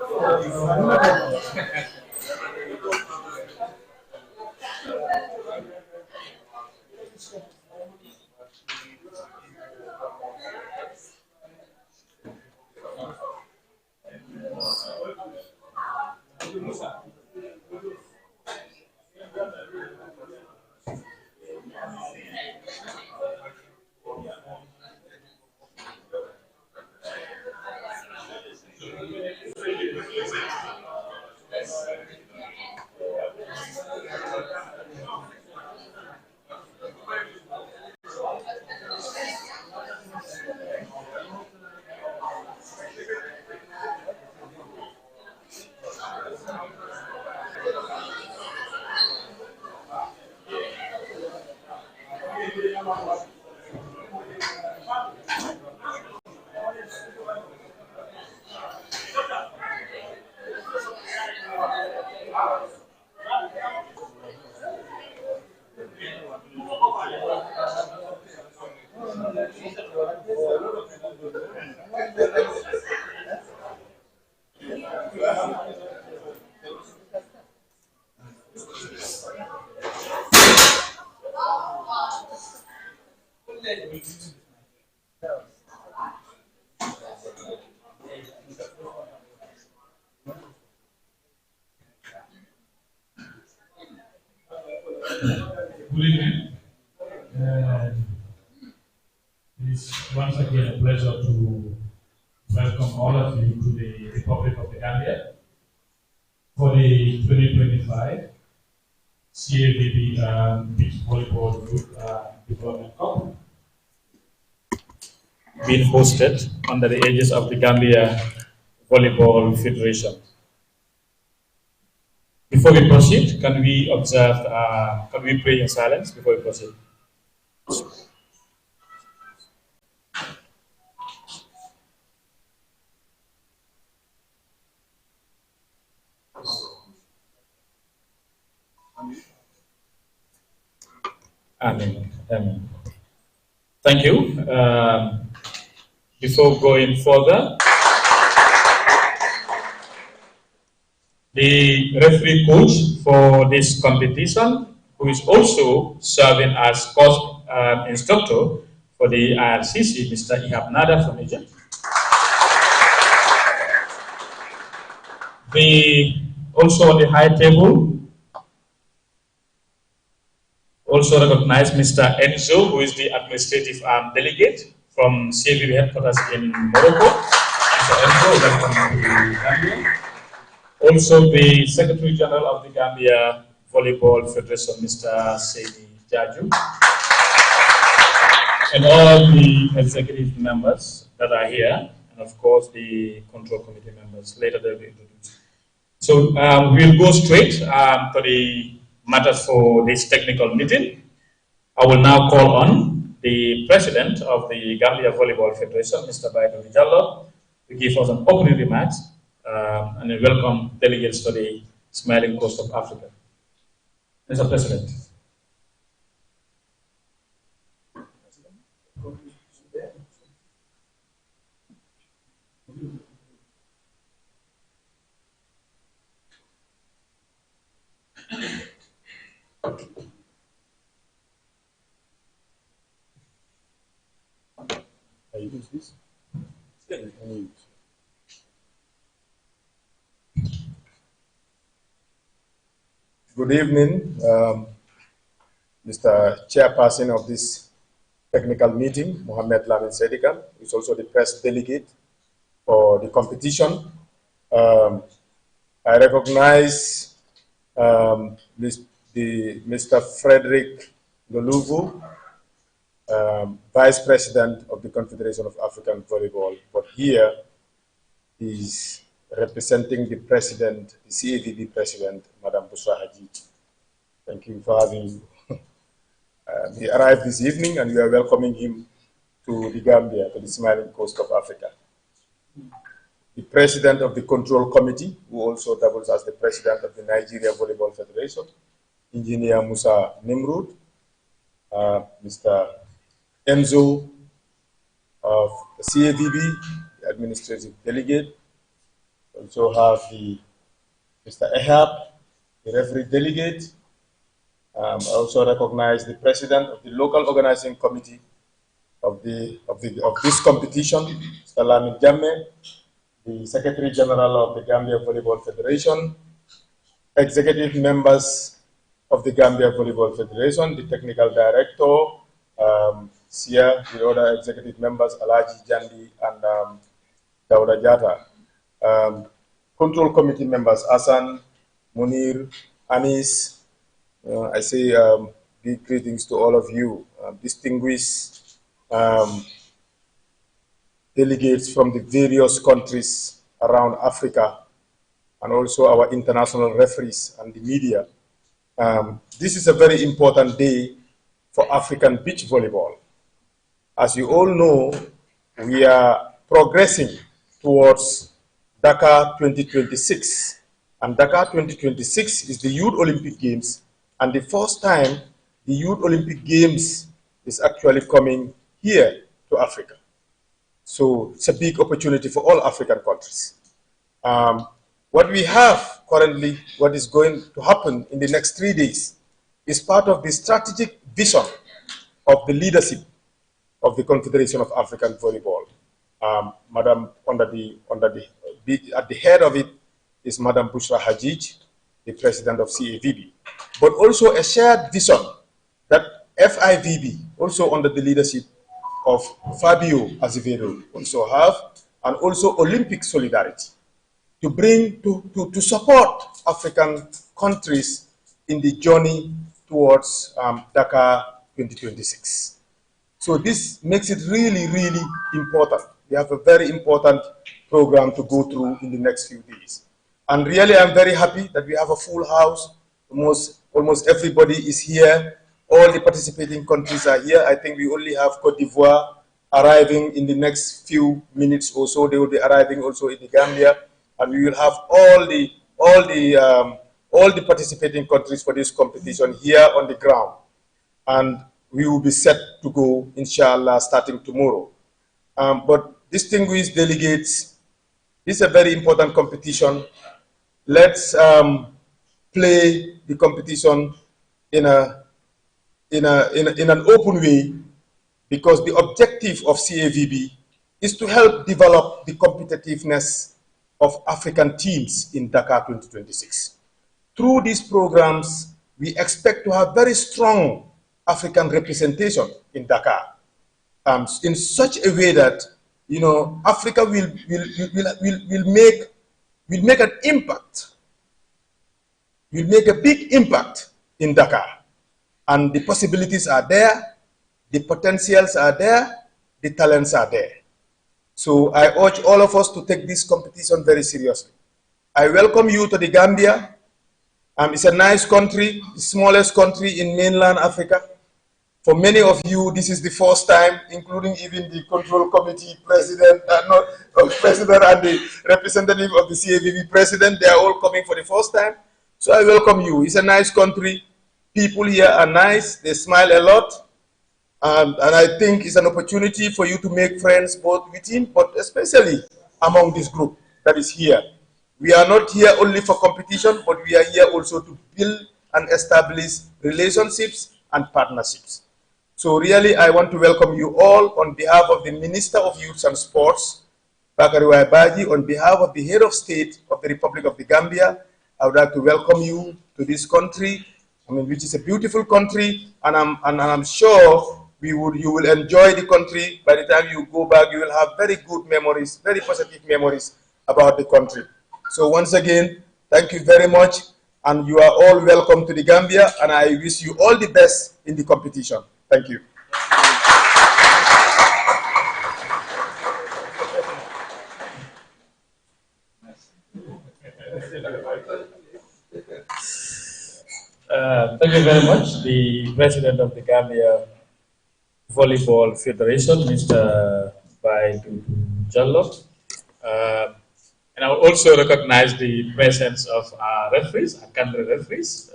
Good evening. It's once again a pleasure to welcome all of you to the Republic of the Gambia for the 2025 CAVB Beach Volleyball Youth Development Cup, being hosted under the aegis of the Gambia Volleyball Federation. Before we proceed, can we observe, can we pray in silence before we proceed? Amen. Amen. Thank you. Before going further, the referee coach for this competition, who is also serving as coach instructor for the IRCC, Mr. Ihab Nada from Egypt. Also on the high table, also recognize Mr. Enzo, who is the administrative delegate from CAVB headquarters in Morocco. Mr. Enzo, welcome to Gambia. Also the Secretary General of the Gambia Volleyball Federation, Mr. Seini Jaju. And all the executive members that are here, and of course the control committee members. Later they'll be introduced. So we'll go straight to the matters for this technical meeting. I will now call on the President of the Gambia Volleyball Federation, Mr. Banjul Jallo, to give us an opening remarks and a welcome delegates to the Smiling Coast of Africa. Mr. President. Use this? Good evening, Mr. Chairperson of this technical meeting, Mohammed Lamin Sedikan, who is also the press delegate for the competition. I recognize Mr. Frederick Loluvu, Vice President of the Confederation of African Volleyball, but here he's representing the President, the CAVB President, Madam Busra Haji. Thank you for having he arrived this evening and we are welcoming him to the Gambia, to the Smiling Coast of Africa. The President of the Control Committee, who also doubles as the President of the Nigeria Volleyball Federation, Engineer Musa Nimrud, Mr. Enzo of the CAVB, the Administrative Delegate, Also have the Mr. Ehab, the referee delegate. I also recognize the president of the local organizing committee of this competition, Mr. Lamin Jammeh, the Secretary General of the Gambia Volleyball Federation, executive members of the Gambia Volleyball Federation, the technical director, Sia, the other executive members, Alaji Jandi and Dauda Jata. Control committee members, Asan, Munir, Anis, I say big greetings to all of you, distinguished delegates from the various countries around Africa, and also our international referees and the media. This is a very important day for African beach volleyball. As you all know, we are progressing towards Dakar 2026. And Dakar 2026 is the Youth Olympic Games, and the first time the Youth Olympic Games is actually coming here to Africa. So it's a big opportunity for all African countries. What we have currently, what is going to happen in the next 3 days, is part of the strategic vision of the leadership of the Confederation of African Volleyball. Madam, at the head of it is Madam Bushra Hajij, the president of CAVB, but also a shared vision that FIVB, also under the leadership of Fabio Azevedo, also have, and also Olympic solidarity, to bring, to support African countries in the journey towards Dakar 2026. So this makes it really, really important. We have a very important program to go through in the next few days. And really, I'm very happy that we have a full house. Almost everybody is here. All the participating countries are here. I think we only have Cote d'Ivoire arriving in the next few minutes or so. They will be arriving also in the Gambia. And we will have all the participating countries for this competition here on the ground. And we will be set to go, inshallah, starting tomorrow. But distinguished delegates, this is a very important competition. Let's play the competition in an open way, because the objective of CAVB is to help develop the competitiveness of African teams in Dakar 2026. Through these programs, we expect to have very strong African representation in Dakar, in such a way that, you know, Africa will make an impact, will make a big impact in Dakar. And the possibilities are there, the potentials are there, the talents are there. So I urge all of us to take this competition very seriously. I welcome you to the Gambia. It's a nice country, the smallest country in mainland Africa. For many of you, this is the first time, including even the control committee president, president and the representative of the CAVB president. They are all coming for the first time. So I welcome you. It's a nice country. People here are nice. They smile a lot. And I think it's an opportunity for you to make friends both within, but especially among this group that is here. We are not here only for competition, but we are here also to build and establish relationships and partnerships. So really, I want to welcome you all on behalf of the Minister of Youth and Sports, Bakari Waibaji, on behalf of the Head of State of the Republic of the Gambia. I would like to welcome you to this country, which is a beautiful country, and I'm sure you will enjoy the country. By the time you go back, you will have very good memories, very positive memories about the country. So once again, thank you very much, and you are all welcome to the Gambia, and I wish you all the best in the competition. Thank you. Thank you very much. The President of the Gambia Volleyball Federation, Mr. BANJUL. And I will also recognize the presence of our referees, our country referees.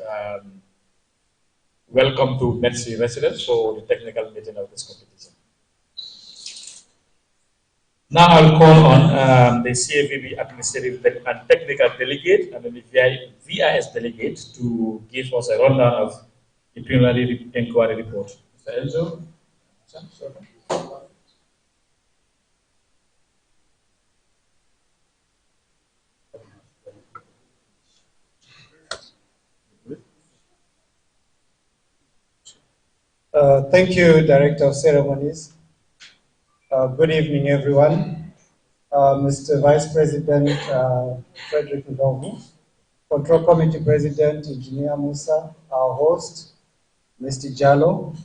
Welcome to Metsi residents for the technical meeting of this competition. Now I'll call on the CAVB administrative and technical delegate and the VIS delegate to give us a rundown of the preliminary inquiry report. Mr. Enzo? Thank you, Director of Ceremonies. Good evening, everyone. Mr. Vice President Frederick Ndongo, Control Committee President Engineer Musa, our host, Mr. Jallo.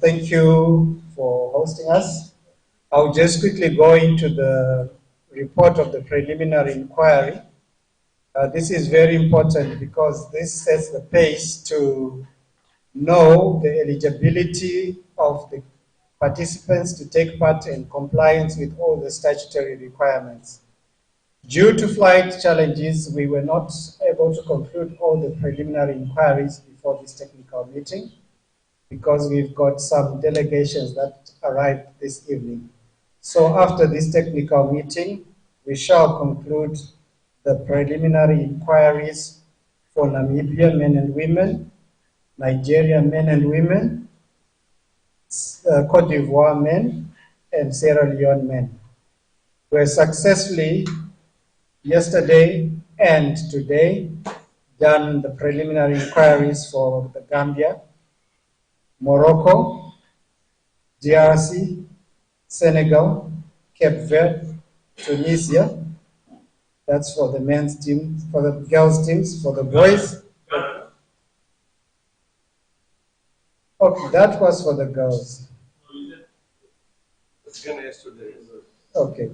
Thank you for hosting us. I'll just quickly go into the report of the preliminary inquiry. This is very important because this sets the pace to know the eligibility of the participants to take part in compliance with all the statutory requirements. Due to flight challenges, we were not able to conclude all the preliminary inquiries before this technical meeting because we've got some delegations that arrived this evening. So after this technical meeting, we shall conclude the preliminary inquiries for Namibia men and women, Nigeria men and women, Cote d'Ivoire men, and Sierra Leone men. Were successfully yesterday and today done the preliminary inquiries for the Gambia, Morocco, DRC, Senegal, Cape Verde, Tunisia. That's for the men's team, for the girls' teams, for the boys. Okay, that was for the girls. Okay,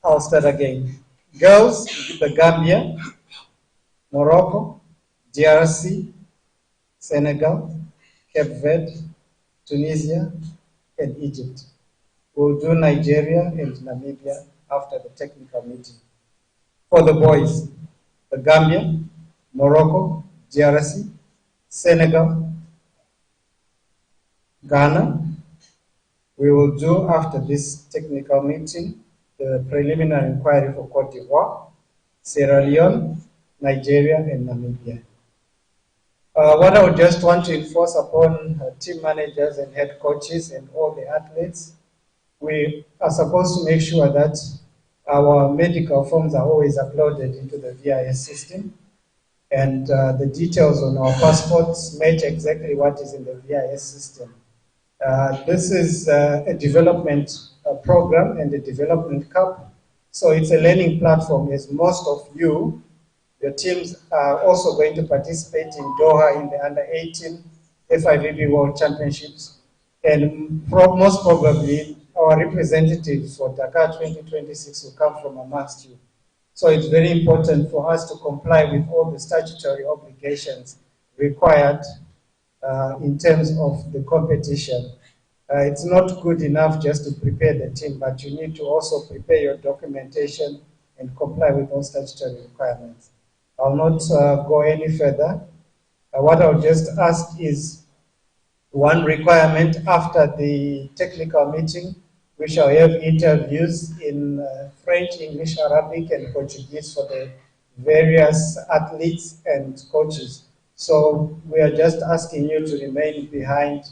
I'll start again. Girls, the Gambia, Morocco, DRC, Senegal, Cape Verde, Tunisia, and Egypt. We'll do Nigeria and Namibia after the technical meeting. For the boys, the Gambia, Morocco, DRC, Senegal, Ghana. We will do after this technical meeting the preliminary inquiry for Cote d'Ivoire, Sierra Leone, Nigeria, and Namibia. What I would just want to enforce upon team managers and head coaches and all the athletes, we are supposed to make sure that our medical forms are always uploaded into the VIS system, and the details on our passports match exactly what is in the VIS system. This is a development program and a development cup. So it's a learning platform, as most of you, your teams are also going to participate in Doha in the under-18 FIVB World Championships. And most probably, our representatives for Dakar 2026 will come from amongst you. So it's very important for us to comply with all the statutory obligations required in terms of the competition. It's not good enough just to prepare the team, but you need to also prepare your documentation and comply with all statutory requirements. I'll not go any further. What I'll just ask is one requirement after the technical meeting, we shall have interviews in French, English, Arabic, and Portuguese for the various athletes and coaches. So we are just asking you to remain behind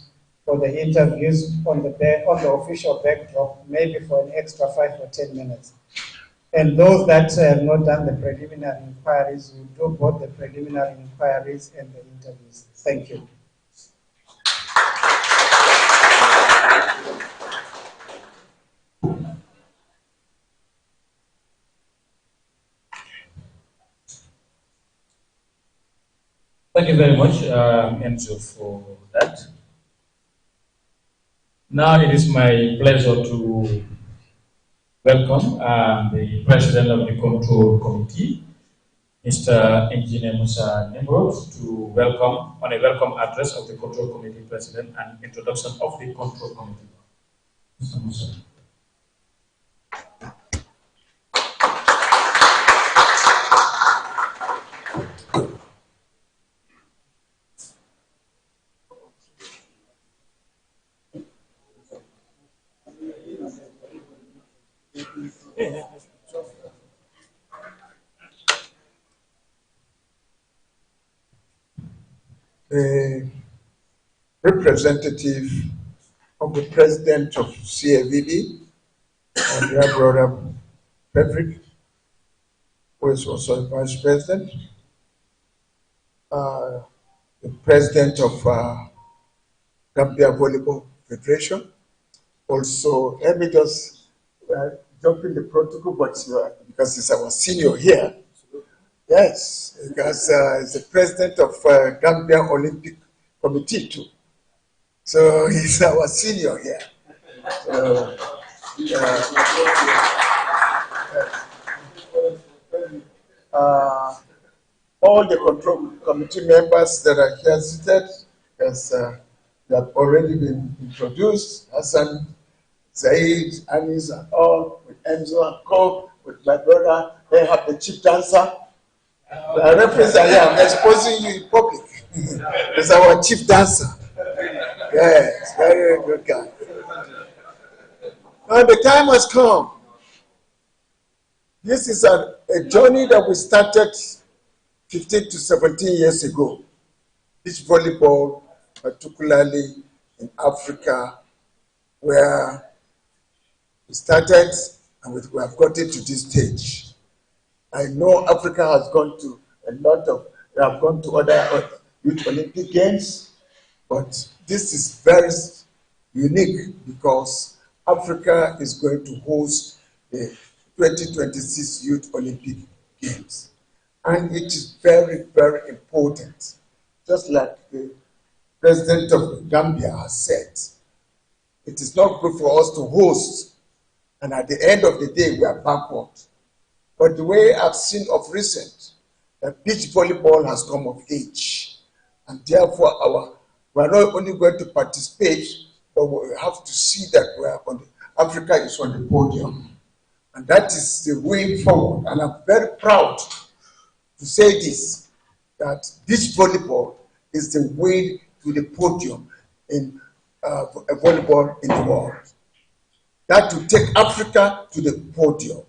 for the interviews on the official backdrop, maybe for an extra 5 or 10 minutes. And those that have not done the preliminary inquiries will do both the preliminary inquiries and the interviews. Thank you. Thank you very much, Enzo, for that. Now it is my pleasure to welcome the President of the Control Committee, Mr. Engineer Musa Nimrod, to welcome on a welcome address of the Control Committee President and introduction of the Control Committee. Mr. Musa. a representative of the president of CAVB, my dear brother Patrick, who is also a vice president, the president of Gambia Volleyball Federation. Also, let me just jump in the protocol, but because he's our senior here. Yes, because he's the president of Gambia Olympic Committee too. So he's our senior here. So, all the control committee members that are here seated, because they have already been introduced, Hassan, Zaid, Anis, and all, with Enzo and Co, with my brother. They have the chief dancer. The reference I am exposing you in public. It's our chief dancer. Yes, very good guy. Now the time has come. This is a journey that we started 15 to 17 years ago. Beach volleyball, particularly in Africa, where we started and we have gotten to this stage. I know Africa has gone to a lot of, they have gone to other youth Olympic Games, but this is very unique because Africa is going to host the 2026 Youth Olympic Games. And it is very, very important. Just like the president of Gambia has said, it is not good for us to host, and at the end of the day, we are backward. But the way I've seen of recent, that beach volleyball has come of age. And therefore, we are not only going to participate, but we have to see that we are Africa is on the podium. And that is the way forward. And I'm very proud to say this, that beach volleyball is the way to the podium in volleyball in the world. That will take Africa to the podium.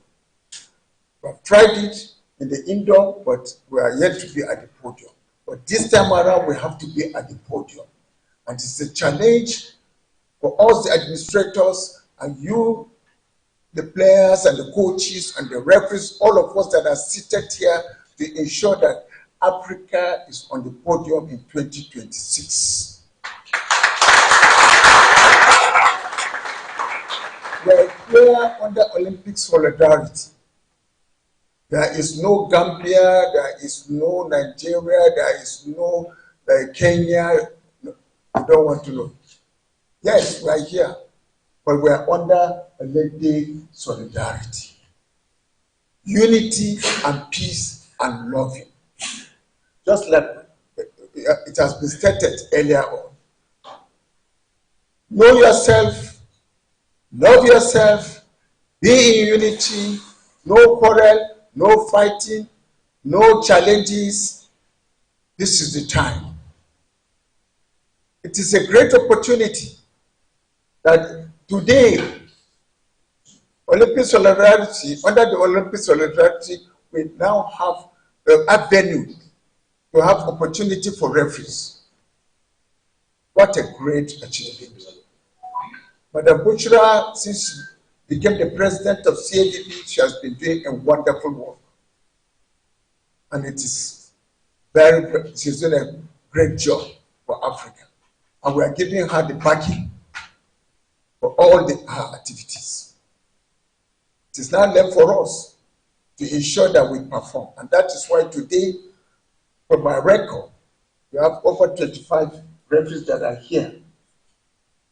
We have tried it in the indoor, but we are yet to be at the podium. But this time around, we have to be at the podium. And it's a challenge for us, the administrators, and you, the players and the coaches and the referees, all of us that are seated here, to ensure that Africa is on the podium in 2026. We are here under Olympic solidarity. There is no Gambia, there is no Nigeria, there is no Kenya. No, I don't want to know. Yes, we are here, but we are under Olympic solidarity. Unity and peace and loving. Just like it has been stated earlier on. Know yourself, love yourself, be in unity, no quarrel, no fighting, no challenges. This is the time. It is a great opportunity that today, Olympic solidarity, under the Olympic solidarity, we now have a venue to have opportunity for referees. What a great achievement. Madam Bushra, since she became the president of CAVB, she has been doing a wonderful work. And it is she's doing a great job for Africa. And we are giving her the backing for all her activities. It is now left for us to ensure that we perform. And that is why today, for my record, we have over 25 referees that are here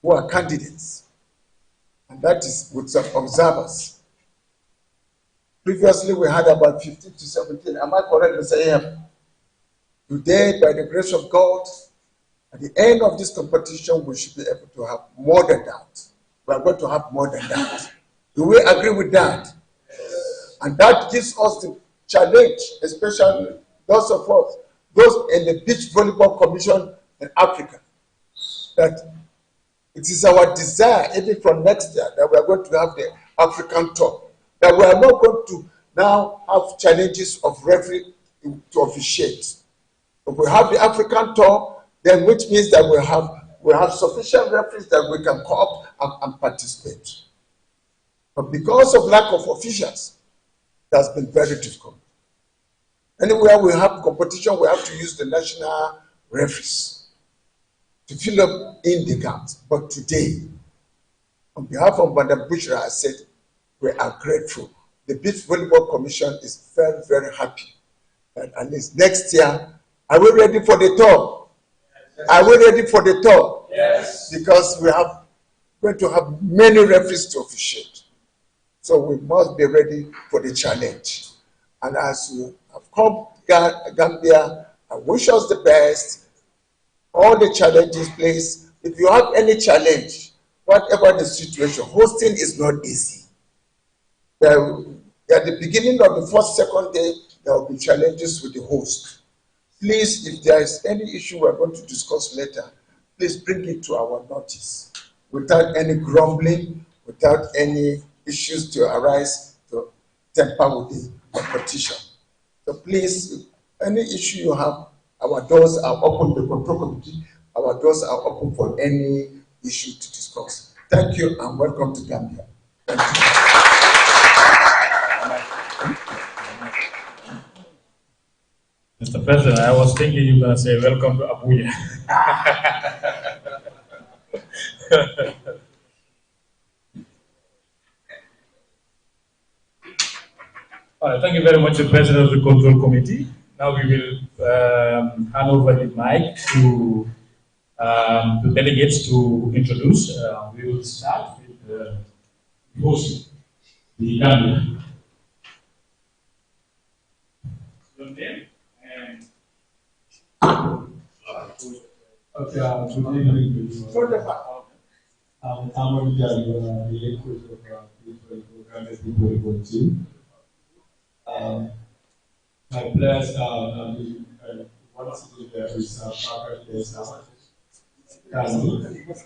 who are candidates. And that is with some observers. Previously, we had about 15 to 17. Am I correct to say here? Today, by the grace of God, at the end of this competition, we should be able to have more than that. We are going to have more than that. Do we agree with that? Yes. And that gives us the challenge, especially those of us, those in the Beach Volleyball Commission in Africa, that it is our desire, even from next year, that we are going to have the African tour. That we are not going to now have challenges of referee to officiate. If we have the African tour, then which means that we have sufficient referees that we can co-opt and participate. But because of lack of officials, that's been very difficult. Anywhere we have competition, we have to use the national referees to fill up in the gaps. But today, on behalf of Madam Bushra, I said, we are grateful. The Beach Volleyball Commission is very, very happy. And at least next year, are we ready for the tour? Are we ready for the tour? Yes. Because we are going to have many referees to officiate. So we must be ready for the challenge. And as you have come to Gambia, I wish us the best. All the challenges, please. If you have any challenge, whatever the situation, hosting is not easy. At the beginning of the first, second day, there will be challenges with the host. Please, if there is any issue we're going to discuss later, please bring it to our notice without any grumbling, without any issues to arise to tamper with the competition. So please, any issue you have, our doors are open, the control committee, our doors are open for any issue to discuss. Thank you and welcome to Gambia. Thank you. Mr. President, I was thinking you were going to say welcome to Abuja. All right, thank you very much, the President of the Control Committee. Now we will hand over the mic to the delegates to introduce. We will start with the host, the Gambia. Your name and okay, good evening. I'm Tamar Vijay, the head coach of the volleyball team. My players are one city there is Margaret Desa, Kazmi,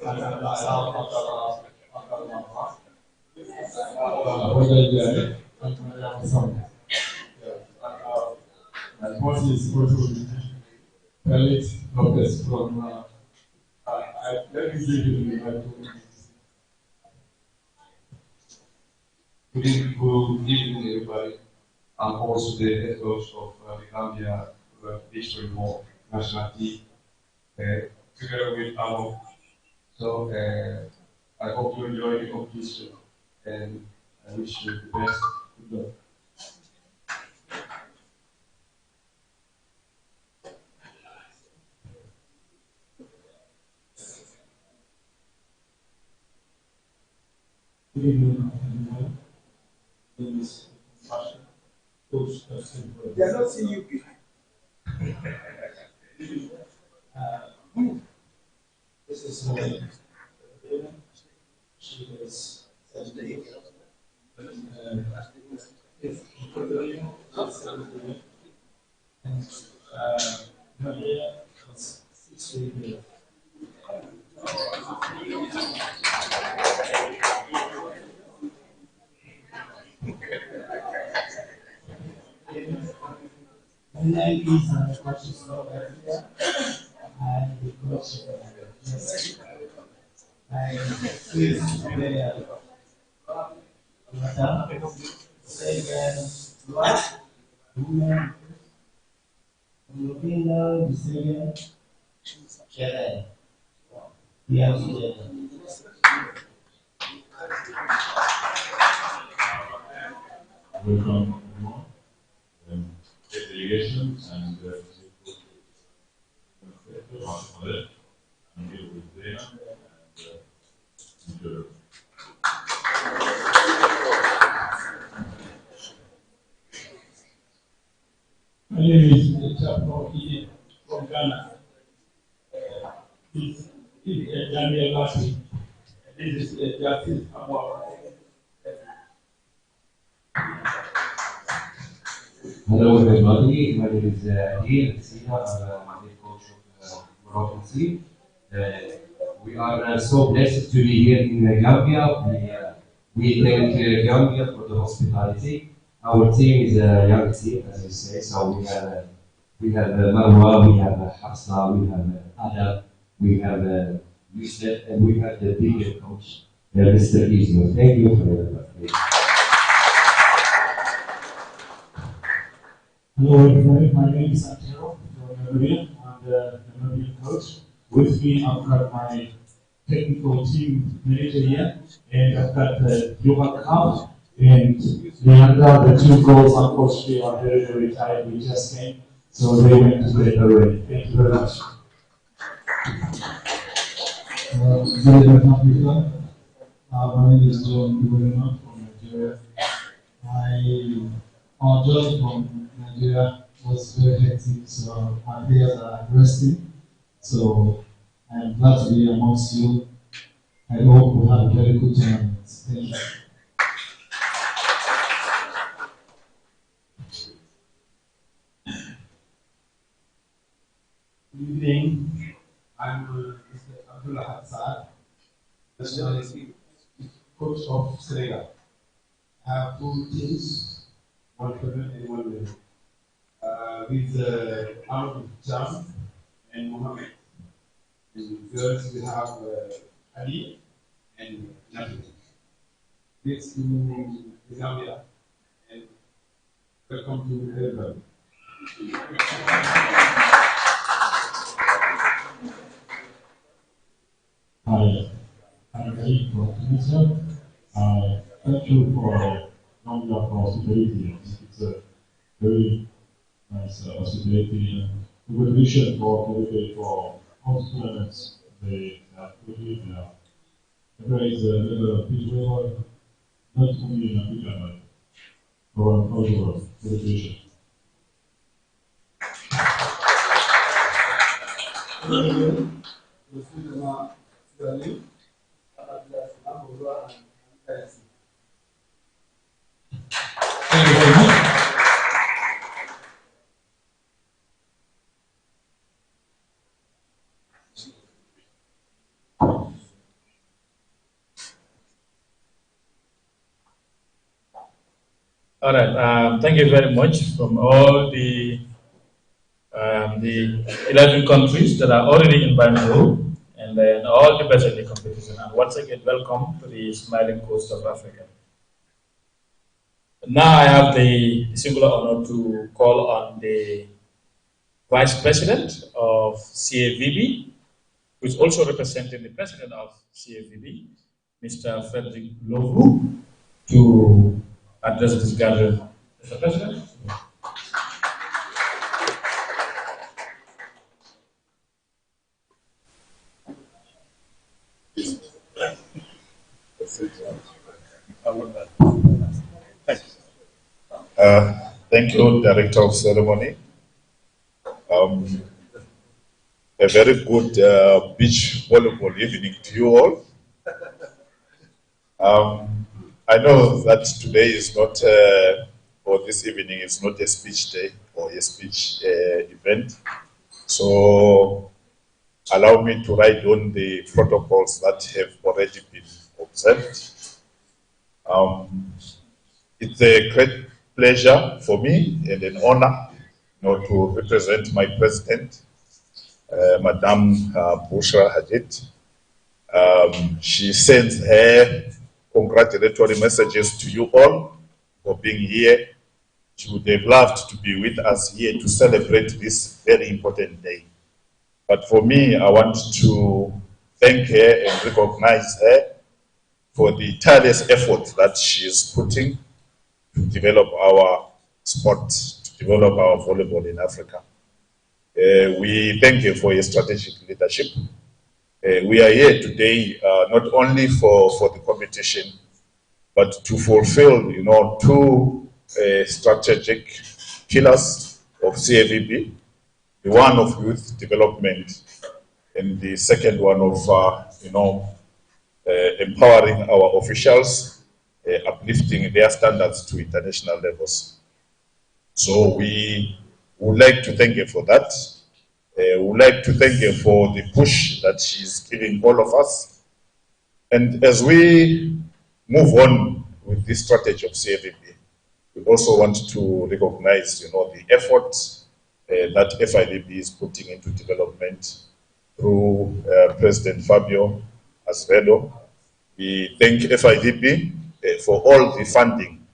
and my boss is also Felix Lopez from let me give you good evening, everybody. I'm also the head coach of the Gambia Beach Volleyball national team, together with Amo. So I hope you enjoy the competition and I wish you the best. Good luck. Good evening, everyone. This is Pasha, coach of Simple. They are not seeing you behind. This is she is 78. And Maria was 68. My name is Coach Slovenia. I'm the coach I feel very woman, Filipino, Brazilian, Chilean. Yeah, Chilean. Welcome everyone. Delegation and I'm here with Zaina and My name is Chapno from Ghana. This is Daniel Lassie. This is Justice Amwa. Hello everybody, my name is Adil Sina, I'm the coach of Moroccan team. We are so blessed to be here in Gambia. We thank Gambia for the hospitality. Our team is a young team, as you say, so we are We have Marwa, we have Hafsa, we have Ada, we have Yusuf, and we have the bigger coach, Mr. Ismail. Thank you for that. Hello everybody, my name is Antero from Namibia. I'm the Namibian coach. With me, I've got my technical team manager here, and I've got Yoga Kauf and Leandra. The two girls, unfortunately, are very, very tired. We just came, so they went to bed already. Thank you very much. My name is John Ibrahim from Nigeria. Our journey from Nigeria was very hectic, so our players are resting. So I am glad to be amongst you. I hope we have a very good tournament. Thank you. Good evening. I'm Mr. Abdullah Hassad, nationality coach of Senegal. I have two teams, one female and one male. With Ahmed Jam and Mohammed. And girls, we have Ali and Nafi. Next to Zambia, and welcome to everybody. Hi, I'm Karim from Tunisia. Thank you for Gambia for hospitality. It's a very nice hospitality and congratulations for CAVB for all tournaments they have put in there. CAVB is a little bit level, not only in Africa, but around all the world. Congratulations. Thank you very much. All right. Thank you very much from all the 11 countries that are already in BANJUL, and then all the best in the competition. And once again, welcome to the smiling coast of Africa. Now I have the singular honor to call on the Vice President of CAVB, who is also representing the President of CAVB, Mr. Frederick Lovu, to address this gathering. Mr. President. Thank you, Director of Ceremony. A very good beach volleyball evening to you all. I know that today is not, or this evening is not a speech day or a speech event. So allow me to write on the protocols that have already been observed. It's a great pleasure for me and an honor, to represent my president, Madame Bushra Hadid. She sends her congratulatory messages to you all for being here. She would have loved to be with us here to celebrate this very important day. But for me, I want to thank her and recognize her for the tireless effort that she is putting to develop our sport, to develop our volleyball in Africa. We thank you for your strategic leadership. We are here today not only for the competition, but to fulfill, two strategic pillars of CAVB, the one of youth development, and the second one of, empowering our officials, uplifting their standards to international levels. So we would like to thank you for that. We would like to thank you for the push that she's giving all of us. And as we move on with this strategy of CAVB, we also want to recognize, the effort that FIDB is putting into development through President Fabio Azevedo. We thank FIDB for all the funding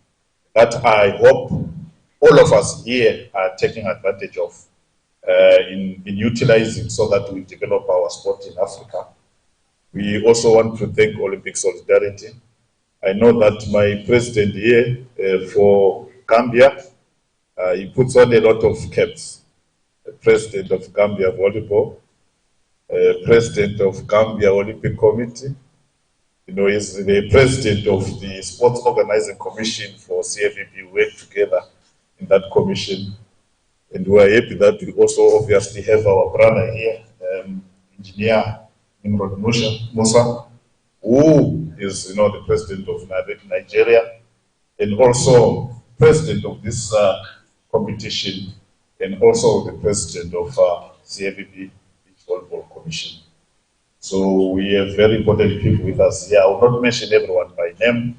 that I hope all of us here are taking advantage of in utilizing so that we develop our sport in Africa. We also want to thank Olympic Solidarity. I know that my president here for Gambia, he puts on a lot of caps. The president of Gambia Volleyball, president of Gambia Olympic Committee, is the president of the Sports Organizing Commission for CAVB. We work together in that commission. And we are happy that we also obviously have our brother here, Engineer Nimrod Musa, who is the president of Nigeria, and also president of this competition, and also the president of CAVB Beach Volleyball Commission. So we have very important people with us here. I will not mention everyone by name,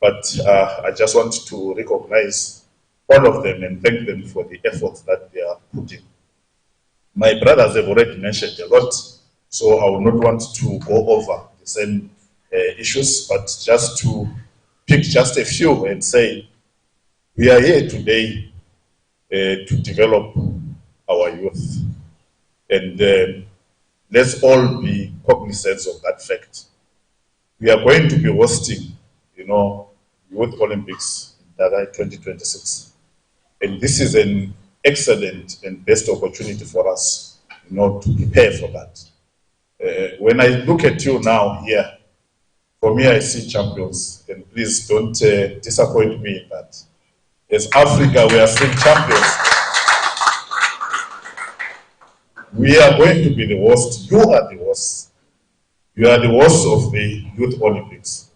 but I just want to recognize all of them and thank them for the efforts that they are putting. My brothers have already mentioned a lot, so I will not want to go over the same issues, but just to pick just a few and say, we are here today to develop our youth. And let's all be cognizant of that fact. We are going to be hosting, Youth Olympics in Dhaka 2026. And this is an excellent and best opportunity for us, to prepare for that. When I look at you now here, for me, I see champions, and please don't disappoint me in that. As Africa, we are still champions. We are going to be the host. You are the host. You are the host of the Youth Olympics.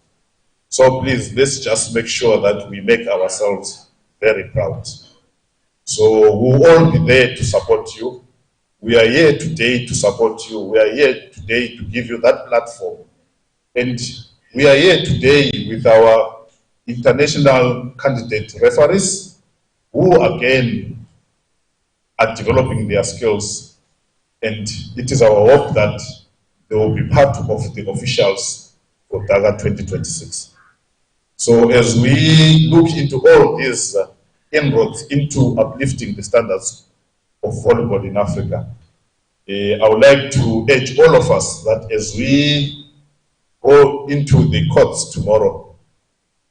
So please, let's just make sure that we make ourselves very proud. So we'll all be there to support you. We are here today to support you. We are here today to give you that platform. And we are here today with our international candidate referees, who again are developing their skills. And it is our hope that they will be part of the officials for Dhaka 2026. So as we look into all these inroads into uplifting the standards of volleyball in Africa, I would like to urge all of us that as we go into the courts tomorrow,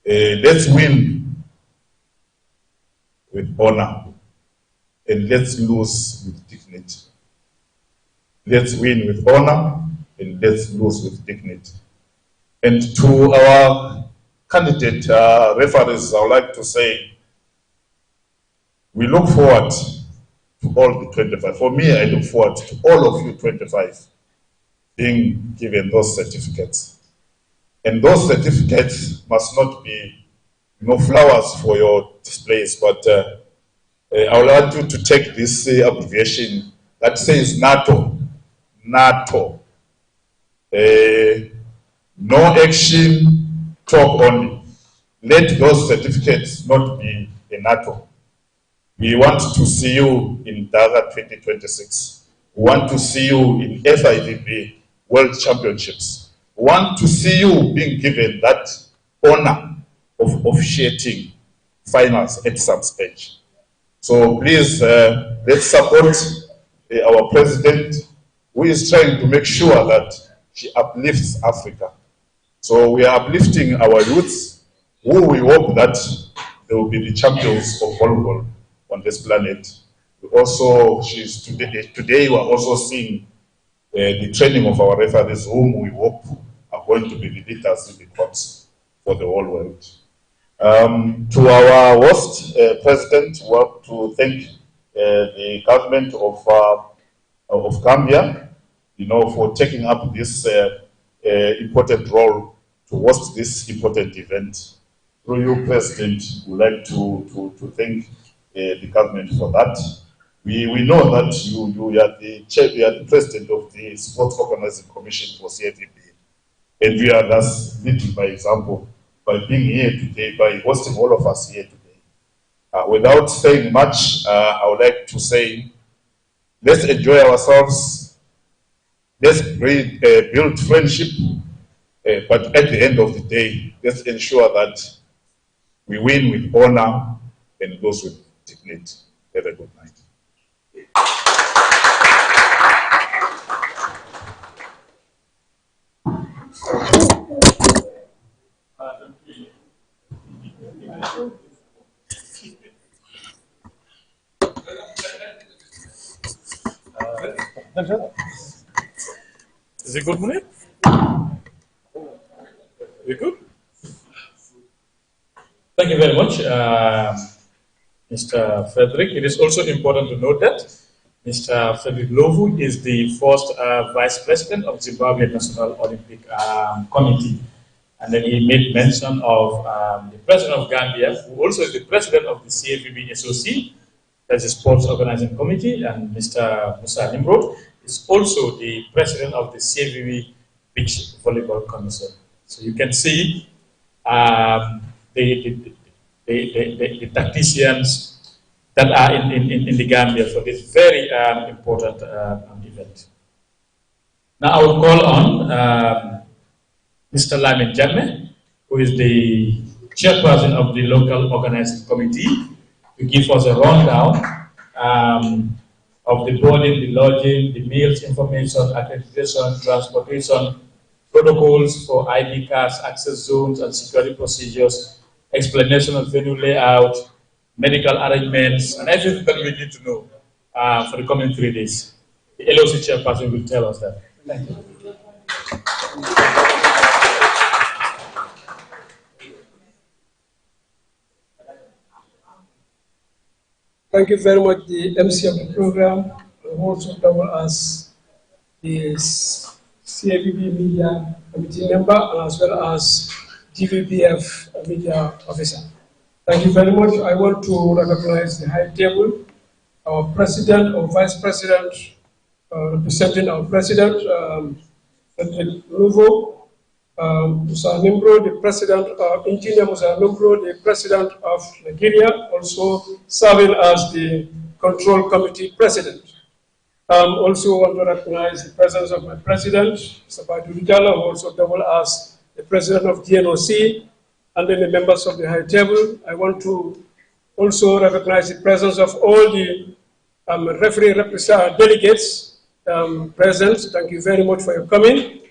let's win with honor and let's lose with dignity. Let's win with honor and let's lose with dignity. And to our candidate referees, I would like to say, we look forward to all the 25. For me, I look forward to all of you 25 being given those certificates. And those certificates must not be flowers for your displays, but I would like you to take this abbreviation that says NATO. NATO. No action, talk only. Let those certificates not be a NATO. We want to see you in Dhaka 2026. We want to see you in FIVB World Championships. We want to see you being given that honor of officiating finals at some stage. So please, let's support our president, who is trying to make sure that she uplifts Africa. So we are uplifting our youths, who we hope that they will be the champions of volleyball on this planet. We also, today we are also seeing the training of our referees, whom we hope are going to be the leaders in the courts for the whole world. To our host president, we want to thank the government of Gambia, for taking up this important role to host this important event. Through you, President, we'd like to thank the government for that. We know that you are the president of the Sports Organizing Commission for CAVB, and we are thus leading by example by being here today, by hosting all of us here today. Without saying much, I would like to say, let's enjoy ourselves, let's build friendship, but at the end of the day, let's ensure that we win with honor and lose with dignity. Have a good night. Is it good, Munir? We good? Thank you very much, Mr. Frederick. It is also important to note that Mr. Frederick Lovu is the first Vice President of Zimbabwe National Olympic Committee. And then he made mention of the President of Gambia, who also is the President of the CAVB SOC, that's the Sports Organizing Committee, and Mr. Musa Nimrod is also the President of the CAVB Beach Volleyball Council. So you can see the tacticians that are in the Gambia for this very important event. Now I will call on Mr. Lamin Jammeh, who is the chairperson of the local organizing committee, to give us a rundown of the boarding, the lodging, the meals information, accreditation, transportation, protocols for ID cards, access zones and security procedures, explanation of venue layout, medical arrangements, and everything that we need to know for the coming 3 days. The LOC chairperson will tell us that. Thank you. Thank you very much, the MC of the program, also double as the CAVB Media Committee member, and as well as GVBF Media Officer. Thank you very much. I want to recognize the high table, our President or Vice President, representing our President, Nuvo, Musa Nimro, the President of Engineer Musa Nimro, the President of Nigeria, also serving as the Control Committee President. Also want to recognize the presence of my President, Mr. Badurujala, who also double as the President of GNOC, and then the members of the high table. I want to also recognize the presence of all the referee delegates present. Thank you very much for your coming.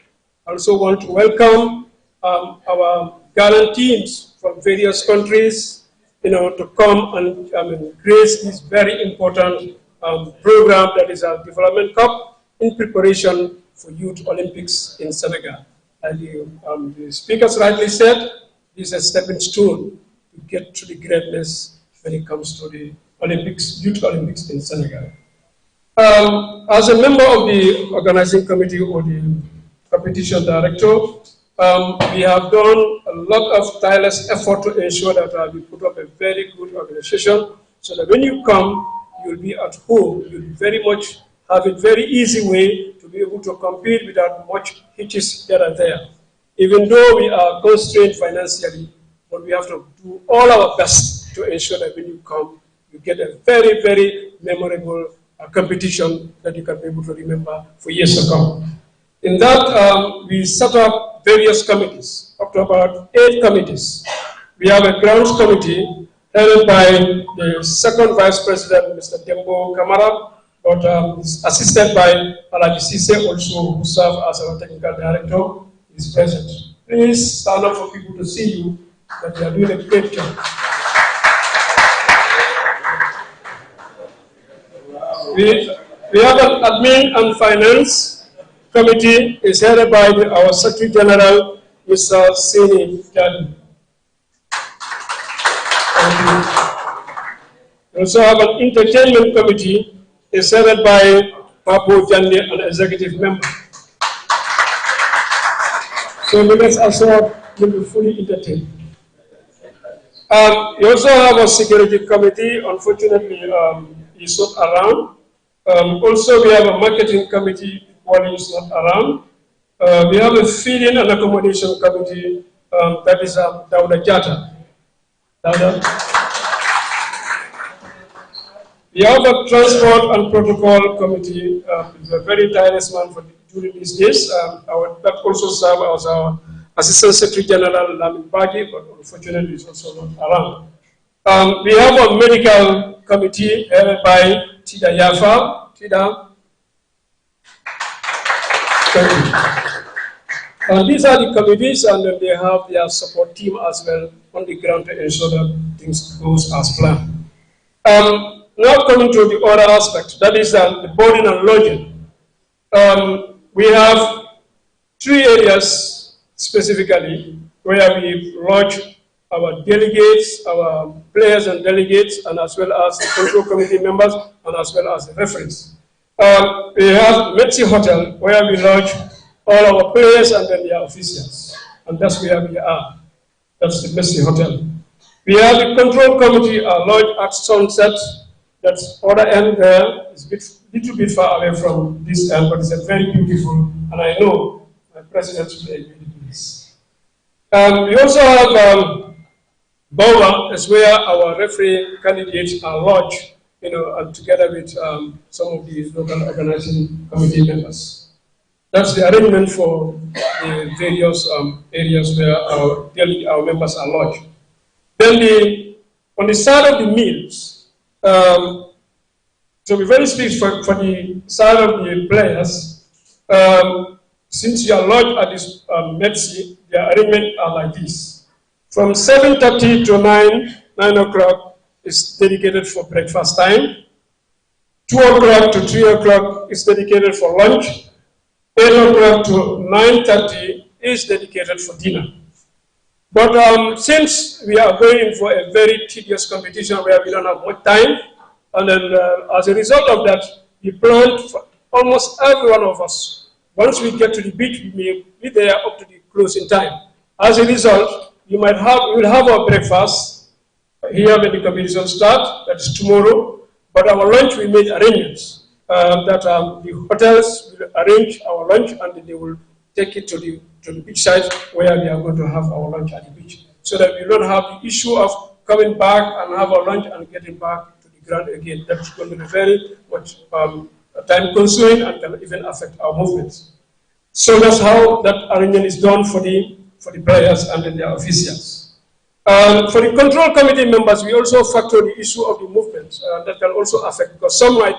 I also want to welcome our gallant teams from various countries, to come and grace this very important program that is our Development Cup in preparation for Youth Olympics in Senegal. And the speakers rightly said, this is a stepping stone to get to the greatness when it comes to the Olympics, Youth Olympics in Senegal. As a member of the organizing committee or the competition director, we have done a lot of tireless effort to ensure that we put up a very good organization, so that when you come, you'll be at home. You'll very much have a very easy way to be able to compete without much hitches here and there. Even though we are constrained financially, but we have to do all our best to ensure that when you come, you get a very, very memorable competition that you can be able to remember for years to come. In that, we set up various committees, up to about 8 committees. We have a grounds committee headed by the second Vice President, Mr. Dembo Kamara, but assisted by Alaji Sise, also who serves as our technical director, is present. Please stand up for people to see you, that you are doing a great job. We have an admin and finance committee is headed by our Secretary General, Mr. Sini Jadi. We also have an entertainment committee is headed by Papo Jande, an executive member. So members also will be fully entertained. We also have a security committee. Unfortunately, he's not around. Also, we have a marketing committee. Wally is not around. We have a feeding and accommodation committee, that is Dauda Jata. Dauda. We have a Transport and Protocol Committee. It's a very tireless man during these days. That also serves as our Assistant Secretary General, Lamin Bagi, but unfortunately he's also not around. We have a Medical Committee headed by Tida Yafa. Tida. Thank you. These are the committees, and then they have their support team as well on the ground to ensure that things goes as planned. Now coming to the other aspect, that is the boarding and lodging. We have 3 areas specifically where we lodge our delegates, our players and delegates, and as well as the control committee members, and as well as the referees. We have Metsi Hotel, where we lodge all our players and then their officials. And that's where we are. That's the Metsi Hotel. We have the control committee lodged at Sunset. That's other end there. It's a little bit far away from this end, but it's a very beautiful, and I know my president will agree with this. We also have Bawa, is where our referee candidates are lodged, and together with some of the local organizing committee members. That's the arrangement for the various areas where our members are lodged. Then on the side of the meals, to be very specific for the side of the players, since you are lodged at this Metsi, the arrangement are like this. From 7:30 to 9 o'clock is dedicated for breakfast time. 2 o'clock to 3 o'clock is dedicated for lunch. 8 o'clock to 9:30 is dedicated for dinner. But since we are going for a very tedious competition where we don't have much time, and then as a result of that, we planned for almost every one of us. Once we get to the beach, we may be there up to the closing time. As a result, we will have our breakfast here when the competition starts, that is tomorrow, but our lunch we made arrangements that the hotels will arrange our lunch and they will take it to the beach side where we are going to have our lunch at the beach, so that we don't have the issue of coming back and have our lunch and getting back to the ground again. That's going to be very much time consuming and can even affect our movements. So that's how that arrangement is done for the players and then their officials. For the control committee members, we also factor the issue of the movements that can also affect, because some might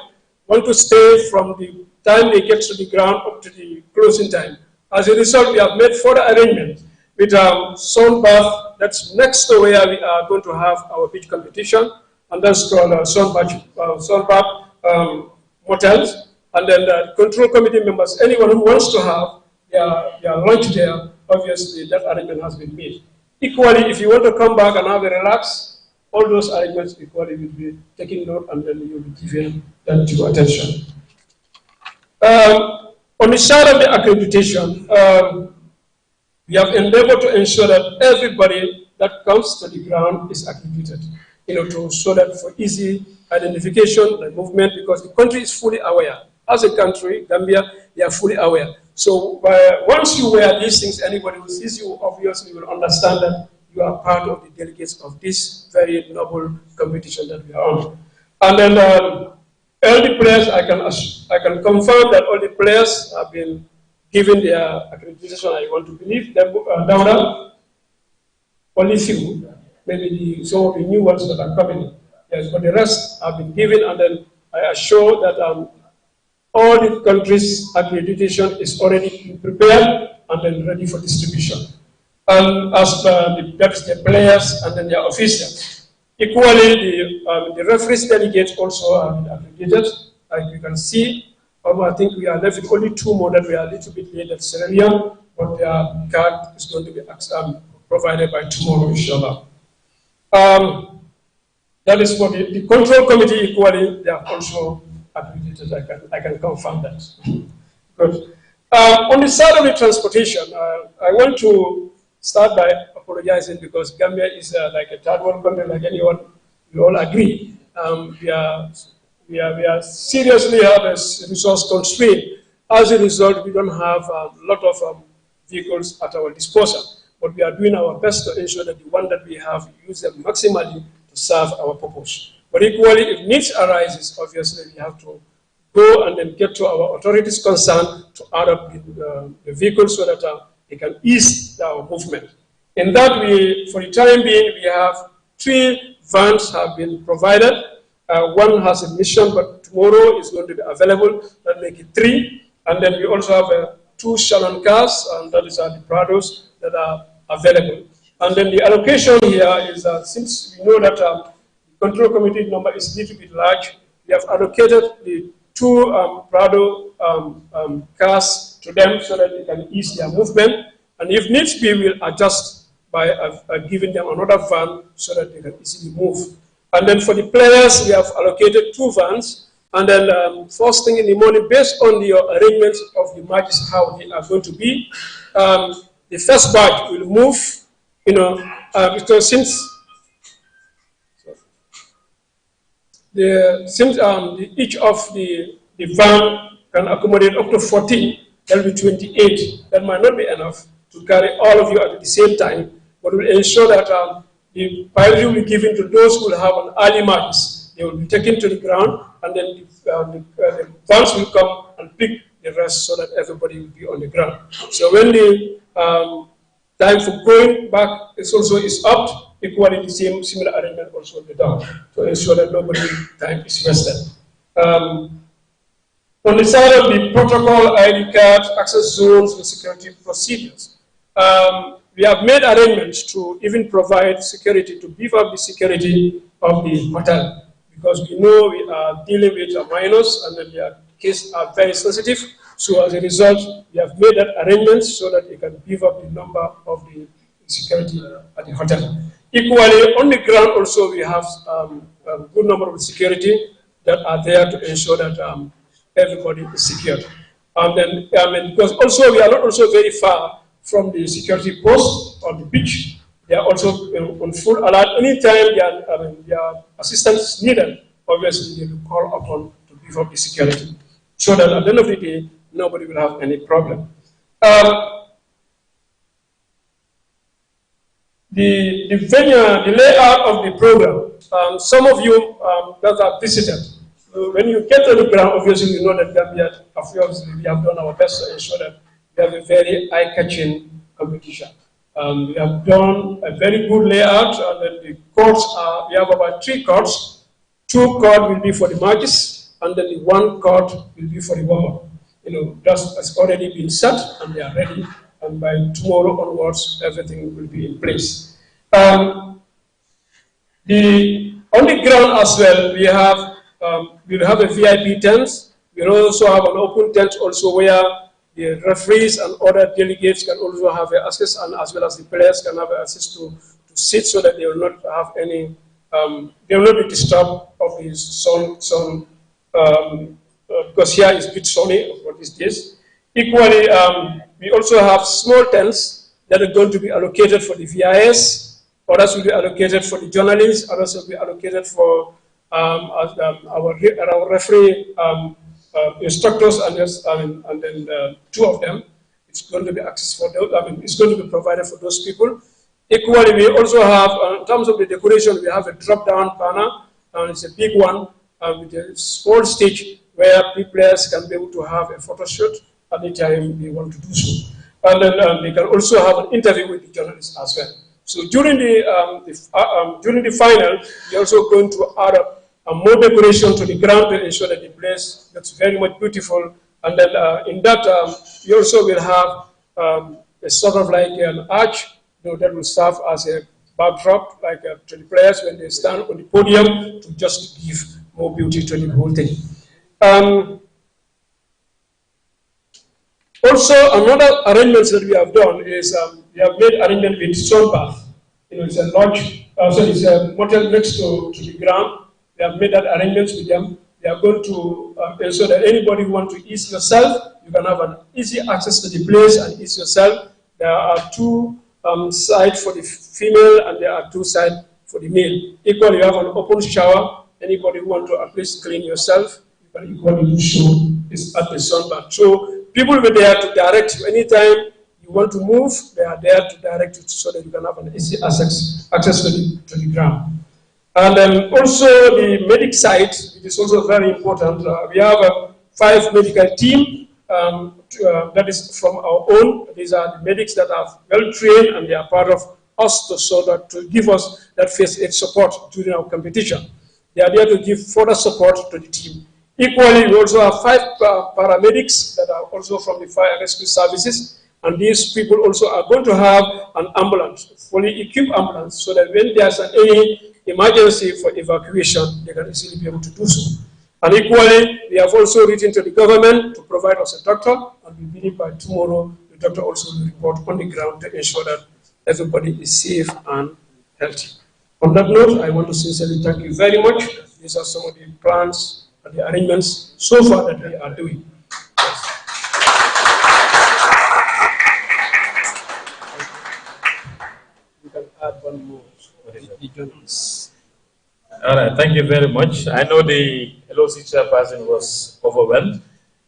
want to stay from the time they get to the ground up to the closing time. As a result, we have made further arrangements with sun bath that's next to where we are going to have our beach competition, and that's called sun bath motels. And then the control committee members, anyone who wants to have their lunch there, obviously that arrangement has been made. Equally, if you want to come back and have a relax, all those arrangements equally will be taken note, and then you'll be given that due attention. On the side of the accreditation, we have endeavored to ensure that everybody that comes to the ground is accredited, so that for easy identification and movement, because the country is fully aware. As a country, Gambia, they are fully aware. So once you wear these things, anybody who sees you obviously will understand that you are part of the delegates of this very noble competition that we are on. And then all the players, I can confirm that all the players have been given their accreditation. I want to believe that only few, maybe some of the new ones that are coming. Yes, but the rest have been given, and then I assure that all the countries' accreditation is already prepared and then ready for distribution. And as that's the players and then their officials. Equally, the referees delegates also have been accredited. Like you can see, I think we are left with only 2 more that we are a little bit late at Sierra Leone, but their card is going to be provided by tomorrow, inshallah. That is for the control committee. Equally, they are also accredited. I can confirm that. Good. On the side of the transportation, I want to start by apologizing, because Gambia is like a third world country, like anyone, we all agree. We are seriously have a resource constraint. As a result, we don't have a lot of vehicles at our disposal, but we are doing our best to ensure that the one that we have, use them maximally to serve our purpose. But equally, if needs arises, obviously we have to go and then get to our authorities concerned to add up the vehicles so that they can ease our movement. In that, for the time being, we have 3 vans have been provided. One has a mission, but tomorrow is going to be available. That make it 3. And then we also have 2 Shannon cars, and that is the Prados that are available. And then the allocation here is that since we know that the control committee number is a little bit large, we have allocated the 2 Prado cars to them so that they can ease their movement. And if needs be, we'll adjust by giving them another van so that they can easily move. And then for the players, we have allocated 2 vans. And then first thing in the morning, based on the arrangements of the matches, how they are going to be, the first batch will move, because since each of the van can accommodate up to 14, that will be 28. That might not be enough to carry all of you at the same time, but will ensure that the priority will be given to those who will have an early match. They will be taken to the ground, and then the vans will come and pick the rest so that everybody will be on the ground. So when the time for going back is up, equally the similar arrangement also will be done to ensure that nobody's time is wasted. On the side of the protocol, ID cards, access zones, and security procedures, we have made arrangements to even provide security, to beef up the security of the hotel, because we know we are dealing with minors and then their cases are very sensitive. So as a result, we have made that arrangements so that we can beef up the number of the security at the hotel. Equally, on the ground also we have a good number of security that are there to ensure that everybody is secured. And then, because also we are not also very far from the security post on the beach. They are also on full alert. Anytime their assistance is needed, obviously they will call upon to beef up the security, so that at the end of the day, nobody will have any problem. The venue, the layout of the program, some of you that have visited, when you get on the ground, obviously you know that Gambia, we have done our best to ensure that we have a very eye-catching competition. We have done a very good layout, and then the courts are, we have about 3 courts. 2 courts will be for the matches, and then the 1 court will be for the warm-up. That has already been set, and they are ready, and by tomorrow onwards, everything will be in place. On the ground as well, we will have a VIP tent. We will also have an open tent also where the referees and other delegates can also have access, and as well as the players can have access to sit, so that they will not have any, they will not be disturbed of the sun because here is a bit sunny for these days. Equally, we also have small tents that are going to be allocated for the VIS, others will be allocated for the journalists, others will be allocated for our referee instructors, and then 2 of them. It's going to be access for those, it's going to be provided for those people. Equally, we also have, in terms of the decoration, we have a drop-down banner, and it's a big one with a small stage where players can be able to have a photo shoot anytime they want to do so. And then they can also have an interview with the journalists as well. So during the final, we're also going to add up more decoration to the ground to ensure that the place looks very much beautiful. And then in that, we also will have a sort of like an arch, that will serve as a backdrop, like to the players when they stand on the podium, to just give more beauty to the whole thing. Also, another arrangement that we have done is we have made arrangement with Sunbath. It's a lodge, so it's a motel next to the ground. We have made that arrangement with them. They are going to ensure that anybody who wants to ease yourself, you can have an easy access to the place and ease yourself. There are 2 sides for the female, and there are 2 sides for the male. Equally, you have an open shower. Anybody who wants to at least clean yourself, you can equally do so. It's at the sunbath. So people will be there to direct you. Anytime you want to move, they are there to direct you so that you can have an easy access to the ground. And also the medic side, which is also very important. We have a 5 medical team that is from our own. These are the medics that are well trained and they are part of us to give us that first aid support during our competition. They are there to give further support to the team. Equally, we also have 5 paramedics that are also from the fire rescue services. And these people also are going to have an ambulance, fully equipped ambulance, so that when there's any emergency for evacuation, they can easily be able to do so. And equally, we have also written to the government to provide us a doctor, and we believe by tomorrow, the doctor also will report on the ground to ensure that everybody is safe and healthy. On that note, I want to sincerely thank you very much. These are some of the plans and the arrangements so far that we are doing. You can add one more. All right, thank you very much. I know the LOC chairperson was overwhelmed,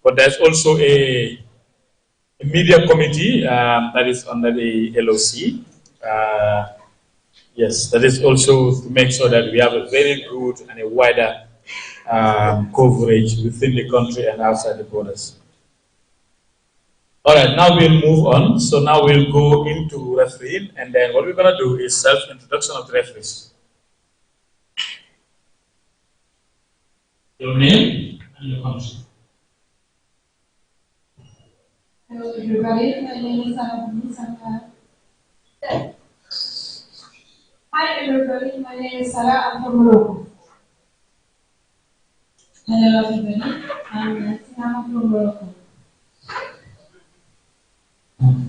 but there's also a media committee that is under the LOC. Yes, that is also to make sure that we have a very good and a wider coverage within the country and outside the borders. All right, now we'll move on. So now we'll go into refereeing, and then what we're going to do is self-introduction of the referees. Your name and your country. Hello everybody, my name is Sarah. Hi everybody, my name is Sarah. I'm from Morocco. Hello everybody, I'm Nancy. I'm from Morocco.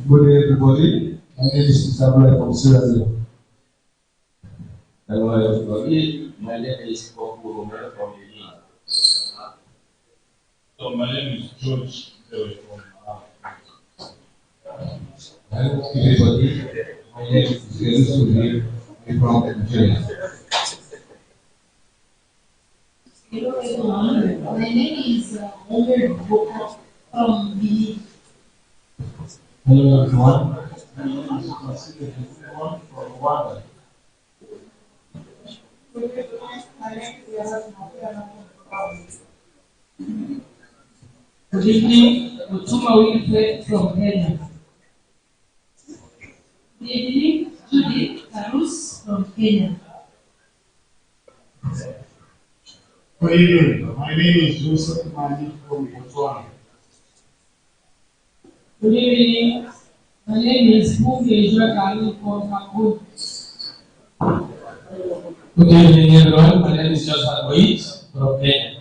Good day everybody, my name is Isabella from Sierra Leone. Hello everybody, my name is Kofu Romero from Benin. So my name is George from Hello everybody, my name is Jesus Sudi from Nigeria. Hello everyone, my name is Omer Boko from Benin. Hello everyone, my name is Masika from Rwanda. Good evening, Utuma Wilfred from Kenya. Good evening, Judy Karus from Kenya. Good evening, my name is Joseph Mani from Botswana. Good evening, my name is Muge Joakali from Cameroon. Good evening, everyone. My name is Joseph Wait from Kenya.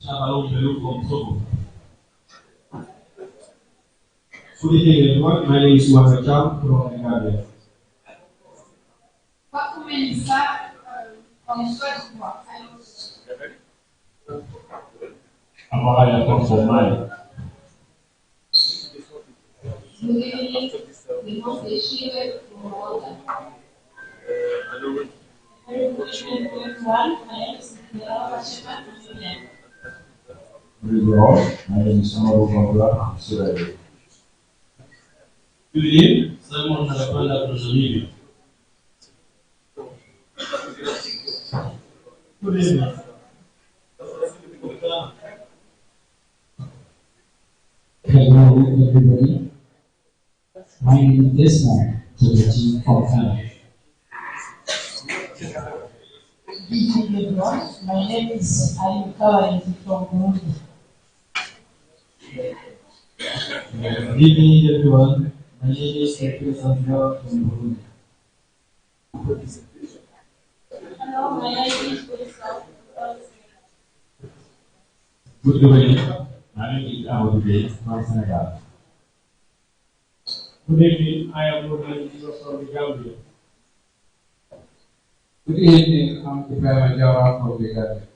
Chabalou Belou from Togo. Good evening, everyone. My name is Wanda Cham from Gambia. Amaya comes from Mali. Good evening, the most Shiva from Rwanda. Good evening, everyone. My name is Nera Shema from Sudan. Good evening, my name is Samaru Mabula from Sierra Leone. Good evening, Simon Nalapanda from Namibia. Good evening. Hello, everybody. My name is Desmond Tobeti from Canada. Good evening, everyone. My name is Ayuka from Burundi. Good evening, everyone. My name is Sandra from Burundi. Hello, my name is Lisa. Good evening, my name is Amadou from Senegal. Good evening, I am Rodney from the Gambia. Good evening, I'm Ibrahim Jawara from the Gambia.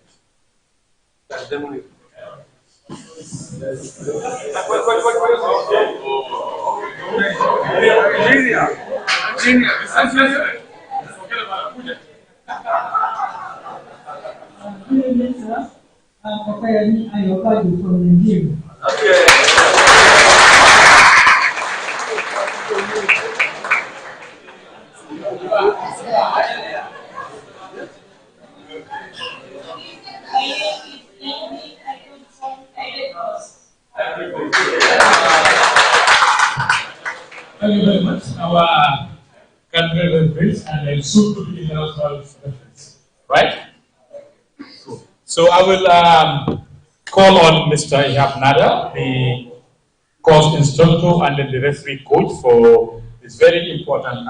Good evening, sir. I'm Kakayani Ayokaju from Nigeria. Thank you very much. Our country referees and soon to be international referees. Right? So I will call on Mr. Ihab Nada, the course instructor and then the referee coach for this very important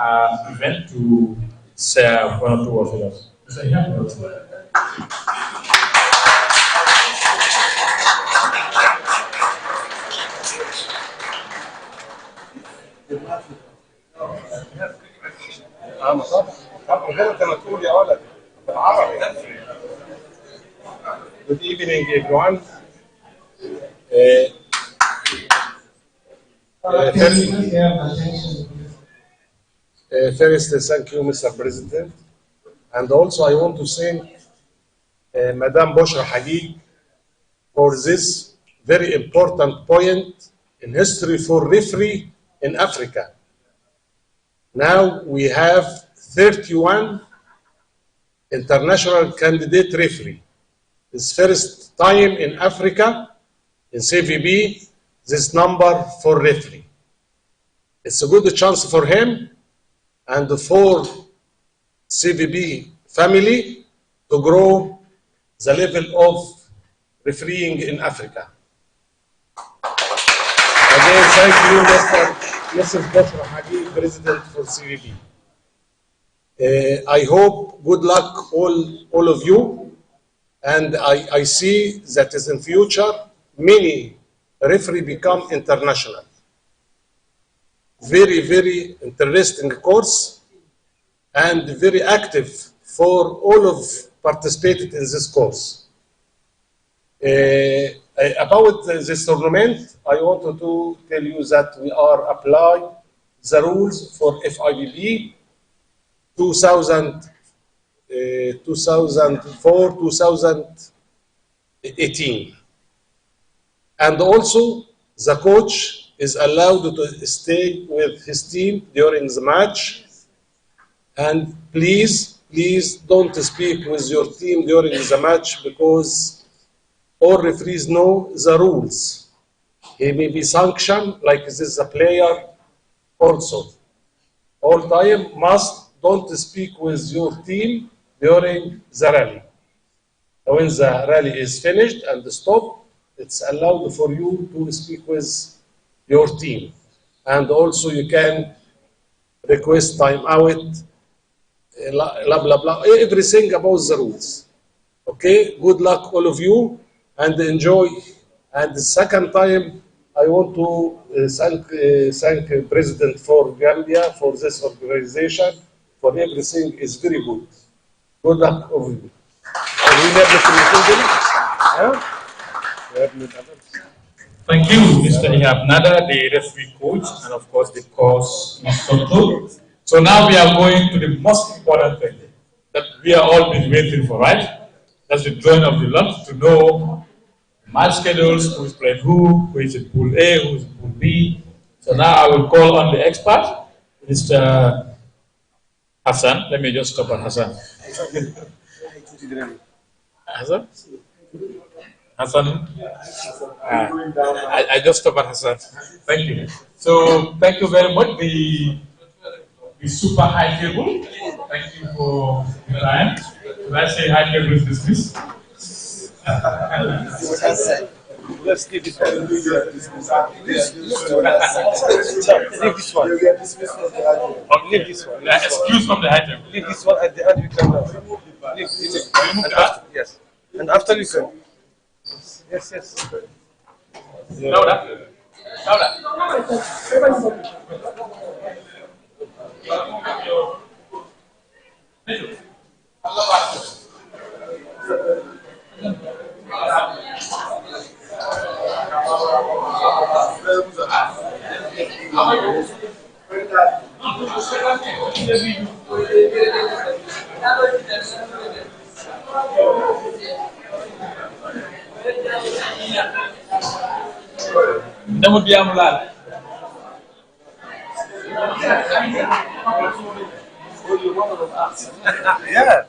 event to share one or two words with us. Mr. Ihab. Good evening, everyone. First, thank you, Mr. President. And also, I want to thank Madam Bushra Hagig for this very important point in history for referee in Africa. Now we have 31 international candidate referee. It's first time in Africa, in CAVB, this number for referee. It's a good chance for him and for CAVB family to grow the level of refereeing in Africa. Again, thank you, Mrs. Bushra Hagig, President for CAVB. I hope good luck all of you, and I see that is in future many referee become international. Very, very interesting course and very active for all of participated in this course. About this tournament, I wanted to tell you that we are applying the rules for FIVB 2004-2018. And also, the coach is allowed to stay with his team during the match. And please, please don't speak with your team during the match because all referees know the rules. He may be sanctioned like this is a player also. All time don't speak with your team during the rally. When the rally is finished and stopped, it's allowed for you to speak with your team. And also you can request time out, blah, blah, blah, everything about the rules. Okay, good luck all of you and enjoy. And the second time, I want to thank the President for Gambia for this organization, for everything is very good. Good luck all of you. Thank you, Mr. Ihab Nada, the referee coach, and of course the course instructor. So now we are going to the most important thing that we are all been waiting for, right? That's the drawing of the lot to know match schedules, who is playing who is in pool A, who is in pool B. So now I will call on the expert, Mr. Hassan. Let me just stop at Hassan. Hassan? Hassan? I just stopped at Hassan. Thank you. So thank you very much. The super high table. Thank you for your time. Should I say high table is dismissed? Let's leave this one. Leave this one. Leave this one. Excuse from the high table. Leave this one at the end. You can leave. And after, yes. And after you can. Yes, yes. Louder. Don't be amulat. Yeah.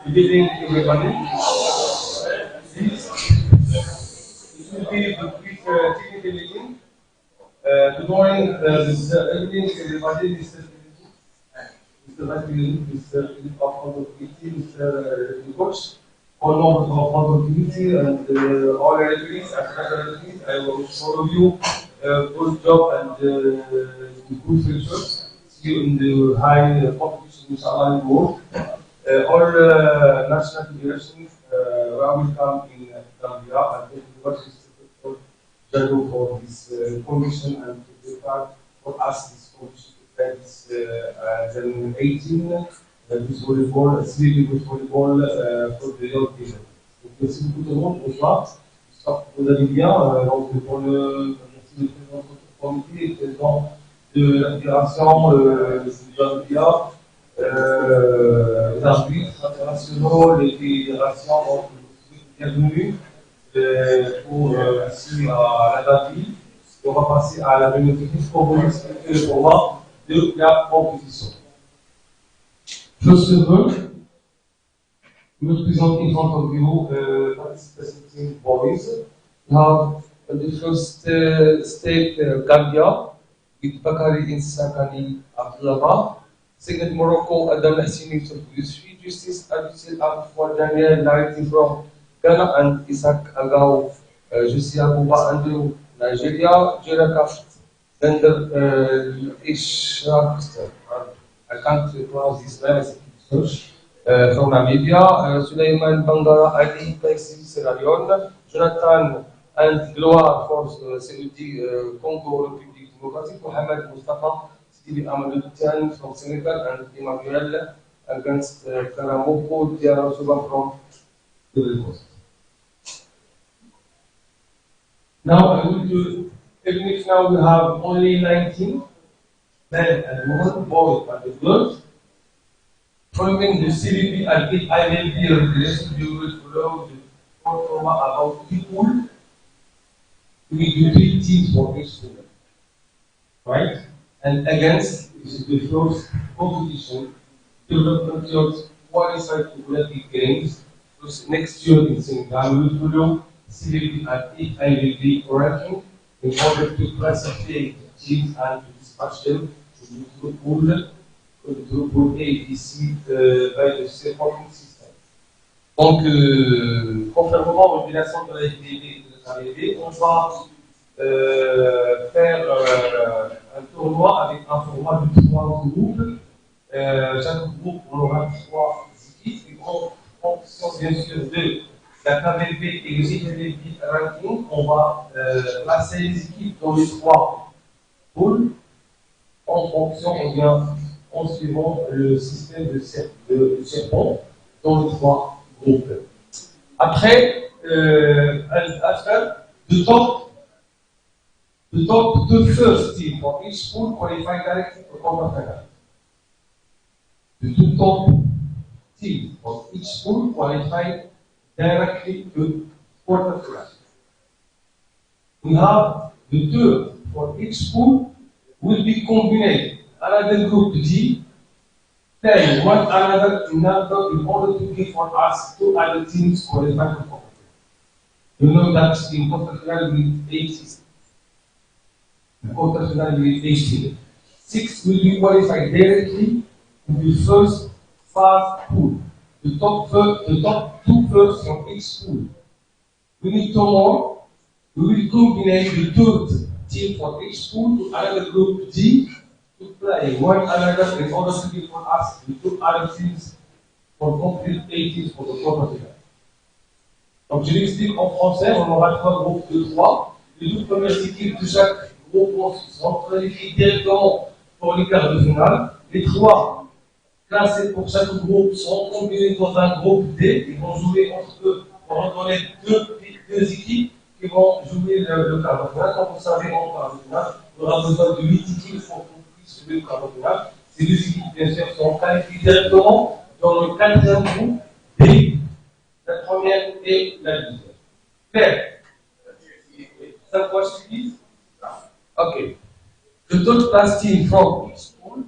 Good evening, everybody. This will be the quick technical meeting. Good morning, good evening, everybody. Mr. Vatilin, Mr. Philip Mr. Coach, all members of Honorable Committee, and all referees and special referees. I wish all of you good job and good future. See you in the high competition, inshallah, in the world. All national federations welcome in Gambia, and thank you very much Jadu for this commission and to take part for us this commission events 2018 this volleyball, really good volleyball for the young people. Donc merci beaucoup tout le monde, bonsoir. J'espère que vous allez bien. Donc pour le merci le président de notre comité et le président de la fédération de Gambia. Les arbitres internationaux, les fédérations, donc bienvenue pour ici à la Gambie. On va passer à la réunion technique pour vous expliquer le format de la compétition. First of all, we will present in front of you participating boys. We have the first state Gambia with Bakari Insakani Abdullah. Second, Morocco, Adam Hassini from Ministry Justice, Abdul for Daniel Nariti from Ghana, and Isaac Agao, Josia Buba Andrew, Nigeria, Jerakaft, Bender Ishak, I can't pronounce this name, from Namibia, Suleiman Bangara Ali, Taxi, Sierra Leone, Jonathan and Gloire for Saudi Congo Republic Democratic, Mohamed Mustafa. Stevie Amadou from Senegal and Emmanuel against Karamoko Diarasuba from the Coast. Now I will do, even if now we have only 19 men and women, boys and girls, following the CVP and ILB regulation, you will follow the format about people. We do 3 teams for each student, right? And against is the first competition development years qualified to Olympic Games. So next year in Senegal, we will follow CVP and ILB ranking in order to classify teams and to dispatch them to the pool A, B, C by the supporting system. Donc, conformément aux régulations de la FDB et de la CAVB, on va faire un tournoi avec un format de 3 groupes Chaque groupe, on aura 3 équipes. Et en fonction, bien sûr, de la KVB et le CAVB ranking, on va placer les équipes dans les 3 pôles en fonction, ou bien en suivant le système de serpent dans les 3 groupes. Après, the top two first team for each pool qualify directly for quarterfinal. The two top teams of each pool qualify directly to quarterfinal. We have the third for each pool will be combined. Another group D playing one another in order to give for us 2 other teams qualify for quarterfinal. You know that in quarterfinal with 8 teams. Quarterfinal with 18. 6 will be qualified directly to the first 5 pool. The top 2 first from each pool. We need 2 more. We will combine the third team for each pool to another group D to play one another in order to give for us the 2 other teams for complete 8 teams for the quarterfinal. Donc je l'explique en français, on aura 3 groupes de 3. Les 2 premières équipes de chaque groupe seront qualifiés directement pour les quarts de finale. Les 3 classés pour chaque groupe seront combinés dans un groupe D. Ils vont jouer entre eux pour donner 2 équipes qui vont jouer le quart de finale. Comme vous savez, en quart de finale, on aura besoin de 8 équipes pour qu'on puisse jouer le quart de finale. Ces 2 équipes, bien sûr, seront qualifiées directement dans le 4e groupe D, la première et la deuxième. Claire? 5 questions, please? Okay. The third class team from each pool.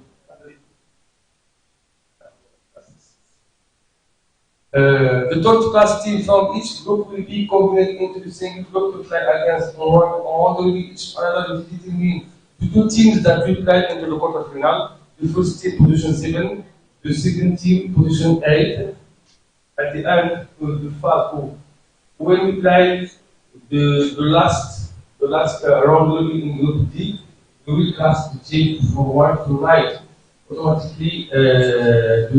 The third class team from each group will be combined into the single group to play against one each other, defeating the 2 teams that will play into the quarterfinal. The first team position 7, the second team position 8. At the end of the 5 pool, when we play the last round in Group D, we will class the team from 1 to 9. Automatically, the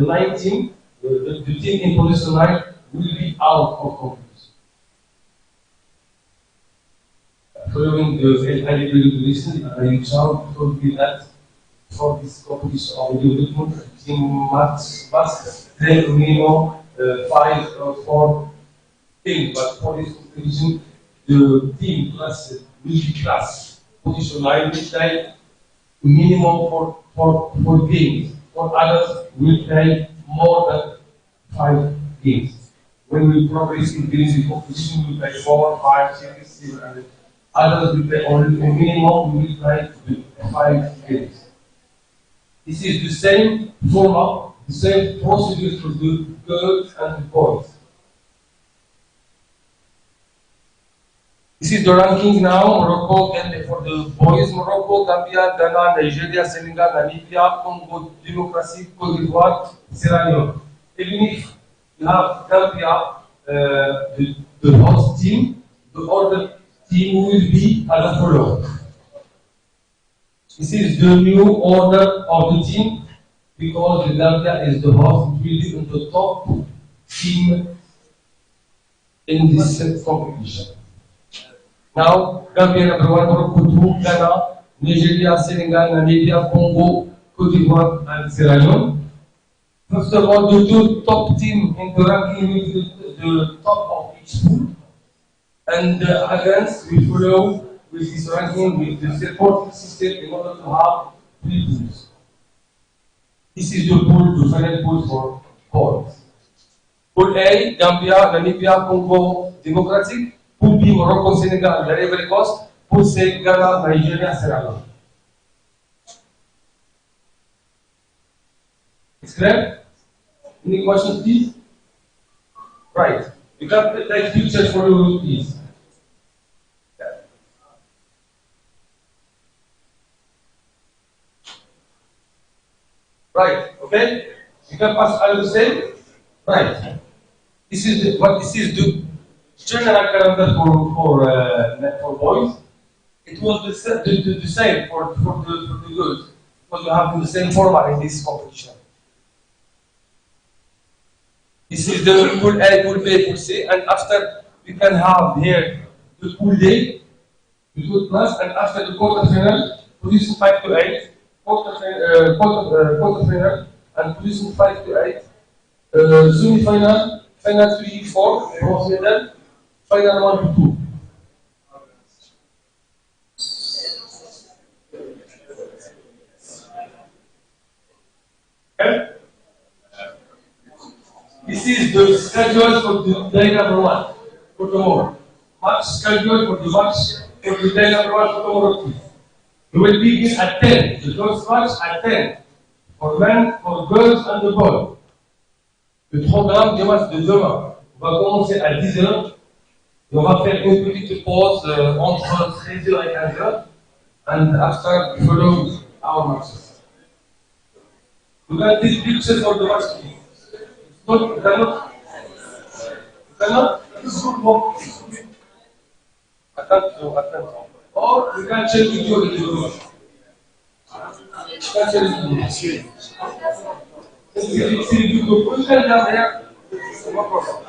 9 team, the team in position 9 will be out of competition. Following the regulation, I shall told you that for this competition of development, team must play a minimum 5 or 4 teams, but for this competition, the team class will be class position 9 will play minimum for games. For others, will play more than 5 games. When we progress in the competition, we play 4, 5, 6, 7, and others will play only a minimum. We will play 5 games. This is the same format, the same procedure for the girls and the boys. This is the ranking now. Morocco, and for the boys, Morocco, Gambia, Ghana, Nigeria, Senegal, Namibia, Congo, Democracy, Côte d'Ivoire, Sierra Leone. Even if you have Gambia, the host team, the other team will be as follows. This is the new order of the team because the Gambia is the host. It will be in the top team in this competition. Now, Gambia number 1, Morocco 2, Ghana, Nigeria, Senegal, Namibia, Congo, Côte d'Ivoire, and Sierra Leone. First of all, the 2 top teams in the ranking will be the top of each pool. And against, we follow with this ranking with the supporting system in order to have 3 pools. This is the pool, the final pool for boys. Pool A, Gambia, Namibia, Congo, Democratic. Pool B, Morocco, Senegal, the Ivory Coast. Pool C, Ghana, Nigeria, Sierra Leone. It's clear? Any questions, please? Right. You can take pictures for you, please. Right. Okay. You can pass. I will say. Right. This is the general calendar for boys. It was the same for the girls. because you have the same format in this competition. This is the pool A, pool B, pool C, and after we can have here the pool D, the pool plus, and after the quarterfinal, position 5 to 8, quarterfinal, and position 5 to 8, semi-final, final 3, 4, bronze medal, final 1 to 2. Okay? This is the schedule for the day number 1 for tomorrow. Match schedule for the match for the day number 1 for tomorrow. We will begin at 10. The first match at 10. For men, for girls and the boys. Le programme des matchs de demain va commencer à 10h. On va faire une petite pause entre 13h et 15h. And after follow our matches. You can take pictures of the match. Not, you cannot. You cannot. Attends. Or you can change video in the room. You can change video. Si you put it down there, no problem.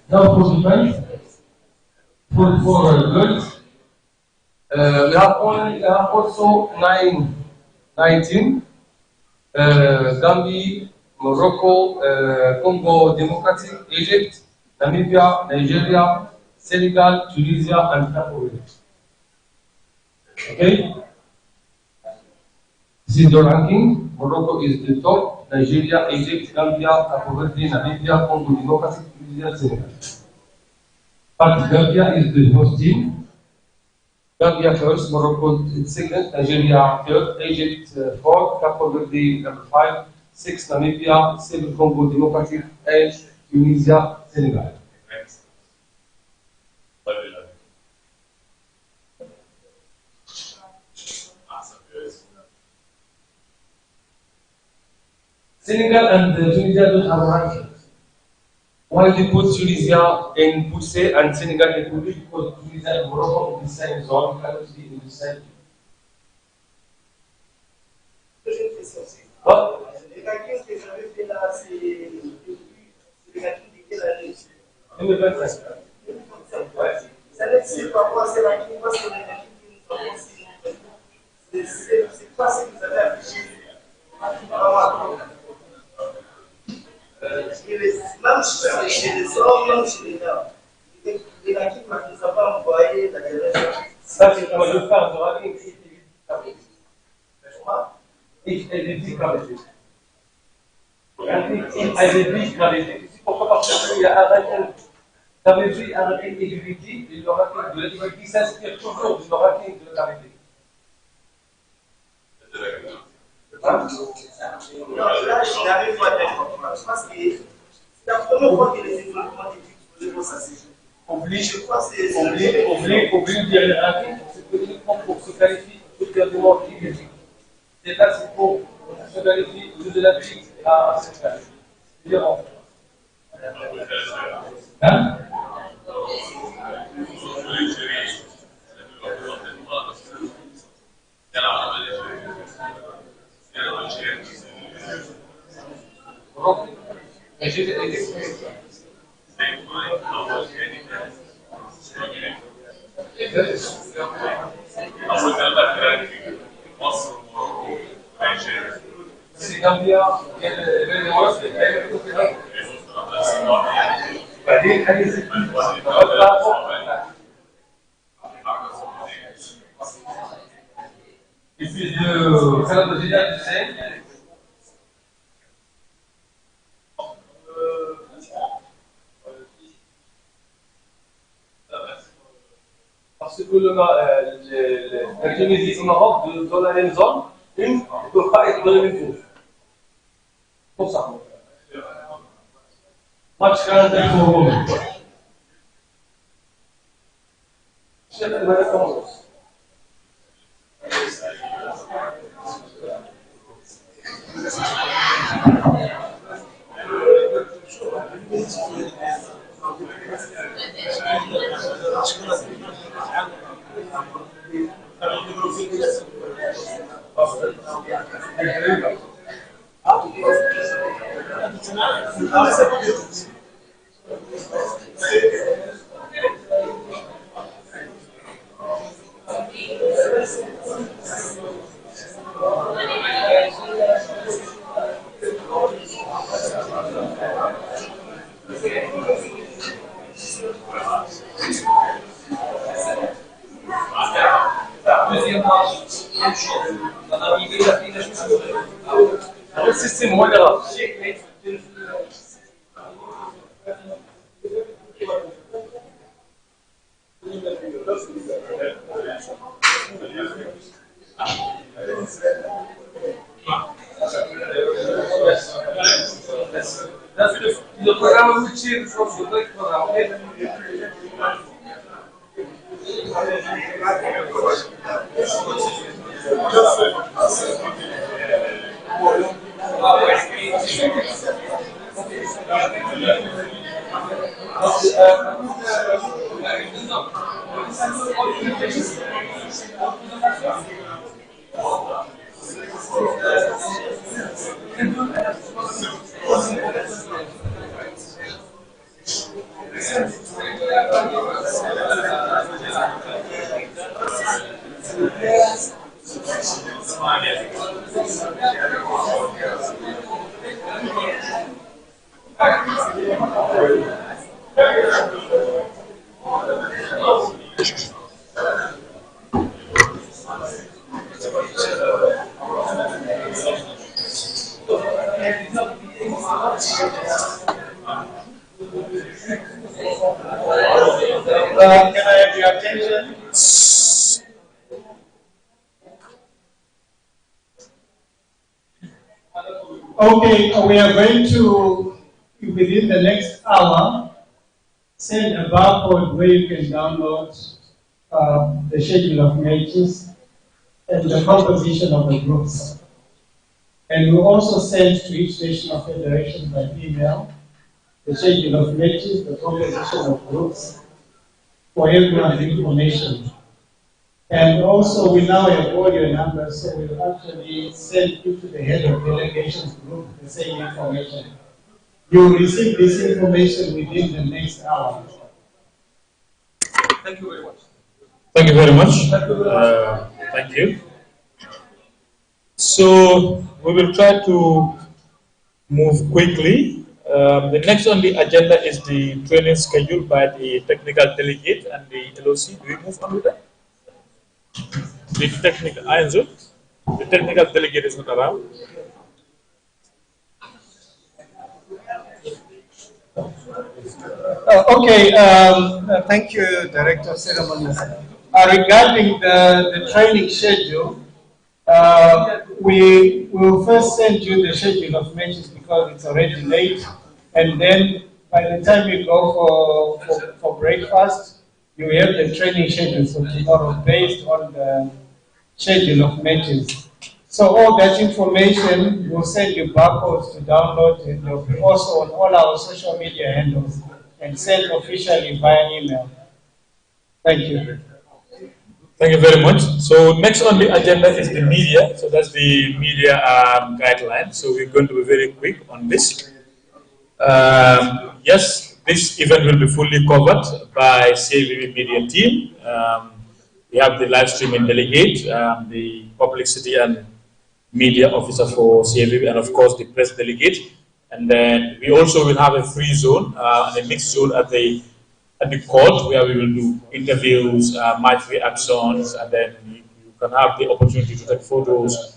Now for the men, for girls, we have also 19, Gambia, Morocco, Congo Democratic, Egypt, Namibia, Nigeria, Senegal, Tunisia, and Cape Verde. Okay? This is the ranking. Morocco is the top, Nigeria, Egypt, Gambia, Cape Verde, Namibia, Congo Democratic, Tunisia, Senegal. But Gambia is the host team. Gambia first, Morocco second, Nigeria third, Egypt fourth, Cape Verde number 5, 6 Namibia, 7 Congo Democratic, 8 Tunisia, Senegal. Senegal and Tunisia don't have rankings. Why they put Tunisia in Pool C and Senegal in Pool B? Because Tunisia and Morocco in the same zone, cannot be in the same. What? Les rankings que j'avais fait là, c'est les rankings de quelle année? 2025. Ouais. Ça veut dire par rapport à ces rankings, moi, c'est les rankings qui nous ont c'est facile, vous avez affiché. Même chez les hommes, même chez les femmes. Les gars qui ne sont pas envoyés la direction. Ça, c'est comme le faire de rallye pourquoi? Parce qu'il y a un ranking. KAVB, un ranking éducatif, et le ranking de l'éducatif s'inspire toujours du ranking de KAVB. Non, là, je n'arrive pas à dire. Je pense que c'est la première fois que les évolutions d'études pour ça, c'est oblige, je crois, c'est oblige de dire le ranking, c'est uniquement pour se qualifier, pour faire des mots éducatifs. C'est là, c'est pour se qualifier au lieu de la vie à se faire. C'est différent. Hein? C'est Gambia, et puis le Canada général du Sahel. Parce que la Tunisie et le Maroc, dans la même zone, une ne peut pas être dans le même tour. Pour ça. Match calendrier pour le moment. Je ne sais pas comment. Le système moderne. Le programme routier, je pense que le programme. Can I have your attention? Okay, we are going to, within the next hour, send a barcode where you can download the schedule of matches and the composition of the groups. And we also send to each national federation by email the schedule of matches, the composition of groups, for everyone's information. And also, we now have all your numbers, so we'll actually send you to the head of delegations group the same information. You will receive this information within the next hour. Thank you very much. Thank you very much. Thank you. So we will try to move quickly. The next on the agenda is the training schedule by the technical delegate and the LOC. Do we move on with that? The technical, the technical delegate is not around. Thank you, Director of Ceremonies. Regarding the training schedule, we will first send you the schedule of matches because it's already late, and then by the time you go for breakfast, you have the training schedule for tomorrow based on the schedule of matches. So all that information, we'll send you barcodes to download, and they'll be also on all our social media handles and sent officially via email. Thank you. Thank you very much. So next on the agenda is the media. So that's the media guideline. So we're going to be very quick on this. Yes, this event will be fully covered by CAVB media team. We have the live streaming delegate, the publicity and media officer for CAVB, and of course the press delegate. And then we also will have a free zone and a mixed zone at the court where we will do interviews, match reactions, and then you can have the opportunity to take photos,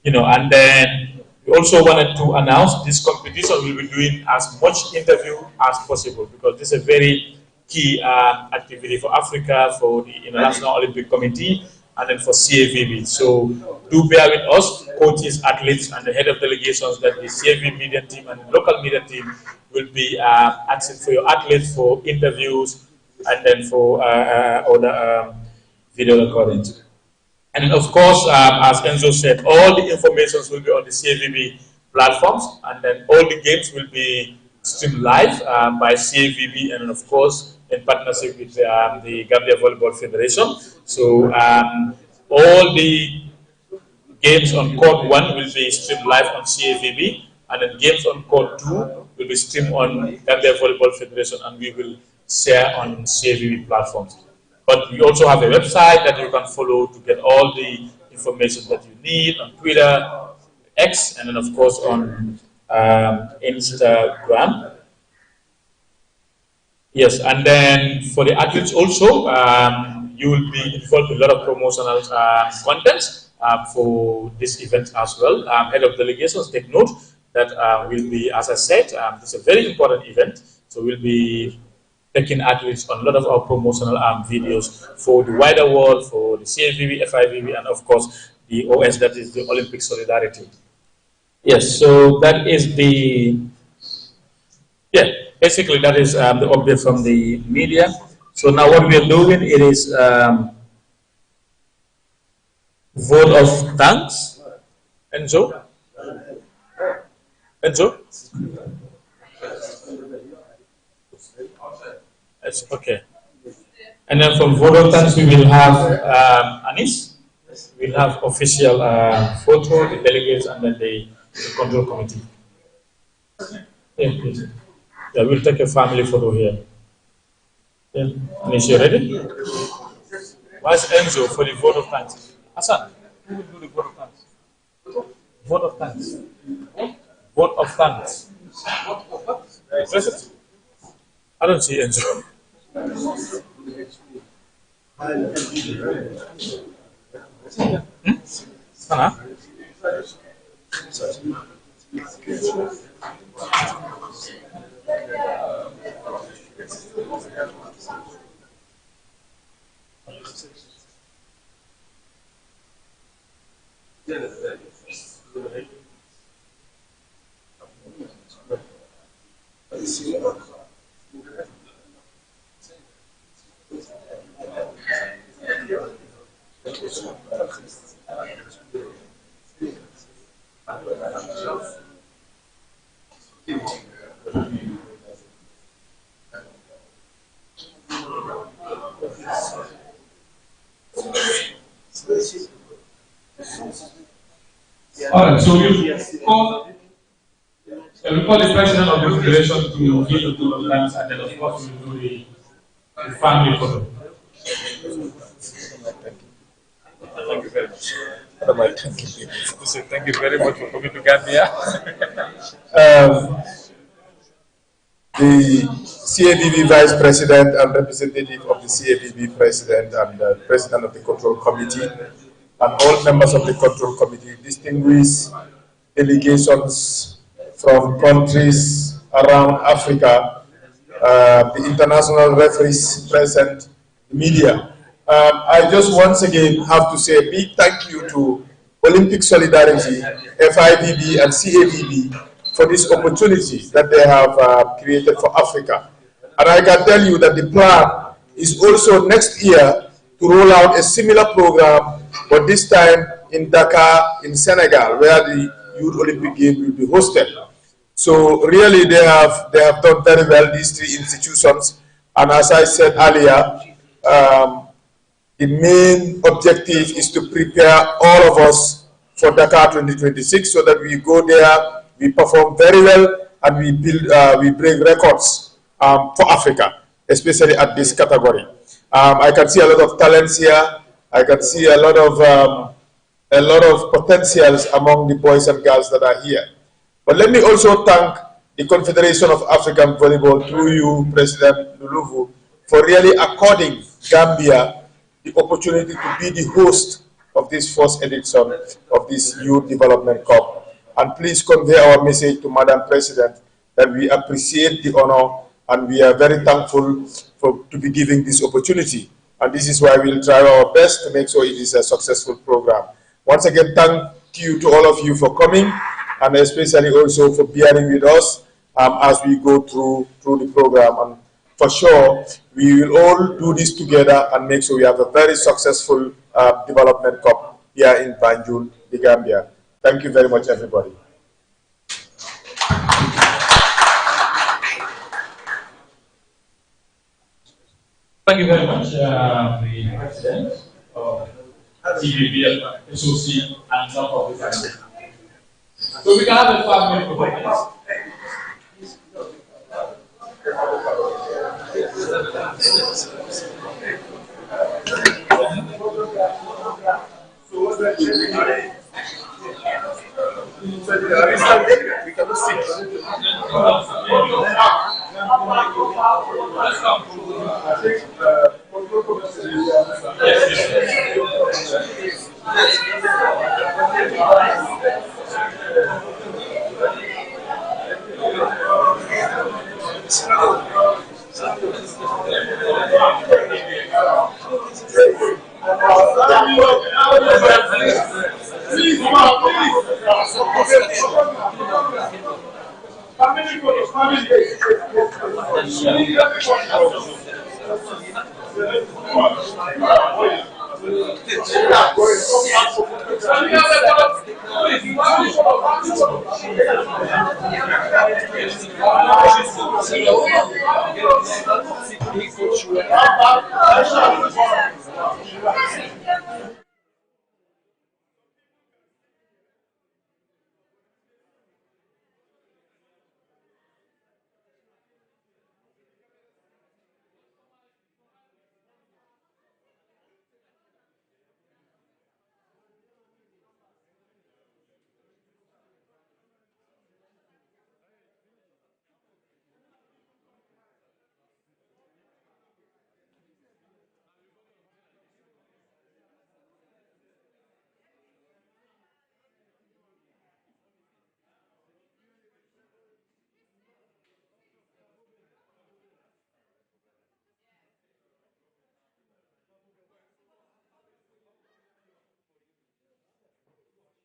and then we also wanted to announce this competition will be doing as much interview as possible because this is a very key activity for Africa, for the International Olympic Committee, and then for CAVB. So do bear with us, coaches, athletes, and the head of delegations that the CAVB media team and the local media team will be asking for your athletes for interviews and then for other video recordings. And of course, as Enzo said, all the information will be on the CAVB platforms, and then all the games will be streamed live by CAVB, and of course, in partnership with the Gambia Volleyball Federation. So all the games on Court 1 will be streamed live on CAVB, and then games on Court 2 will be streamed on Gambia Volleyball Federation, and we will share on CAVB platforms. But we also have a website that you can follow to get all the information that you need on Twitter, X, and then of course on Instagram. Yes, and then for the athletes also, you will be involved in a lot of promotional content for this event as well. Head of delegations, take note that will be, as I said, it's a very important event. So we'll be taking athletes on a lot of our promotional videos for the wider world, for the CAVB, FIVB, and of course the OS, that is the Olympic Solidarity. Yes, so that is the, basically that is the update from the media. So now what we are doing, it is vote of thanks. Enzo? Enzo? It's okay. And then from vote of thanks, we will have Anis. We'll have official photo, the delegates, and then the control committee. Yeah, please. Yeah, we'll take a family photo here. Yeah. Anis, you ready? Where's Enzo for the vote of thanks? Hassan, who will do the vote of thanks? Vote of thanks. Vote of thanks. Press it. I don't see Enzo. Sana? All right, so we'll call the president of the federation to give the two of thanks, and then of course we'll do the family photo. Thank you very much. Thank you very much for coming to Gambia. The CAVB Vice President and representative of the CAVB President and the President of the Control Committee and all members of the Control Committee, distinguished delegations from countries around Africa, the international referees present, media. I just once again have to say a big thank you to Olympic Solidarity, FIVB and CAVB for this opportunity that they have created for Africa. And I can tell you that the plan is also next year to roll out a similar program, but this time in Dakar, in Senegal, where the Youth Olympic Games will be hosted. So really they have done very well, these three institutions. And as I said earlier, the main objective is to prepare all of us for Dakar 2026 so that we go there, we perform very well, and we break records for Africa, especially at this category. I can see a lot of talents here. I can see a lot of potentials among the boys and girls that are here. But let me also thank the Confederation of African Volleyball through you, President Luluvu, for really according Gambia the opportunity to be the host of this first edition of this Youth Development Cup. And please convey our message to Madam President that we appreciate the honor and we are very thankful to be given this opportunity. And this is why we'll try our best to make sure it is a successful program. Once again, thank you to all of you for coming, and especially also for bearing with us as we go through the program. And for sure, we will all do this together and make sure we have a very successful development cup here in Banjul, the Gambia. Thank you very much, everybody. Thank you very much, the President of CAVB, SOC, and non-profit. So we can have a 5-minute performance. We cannot sit.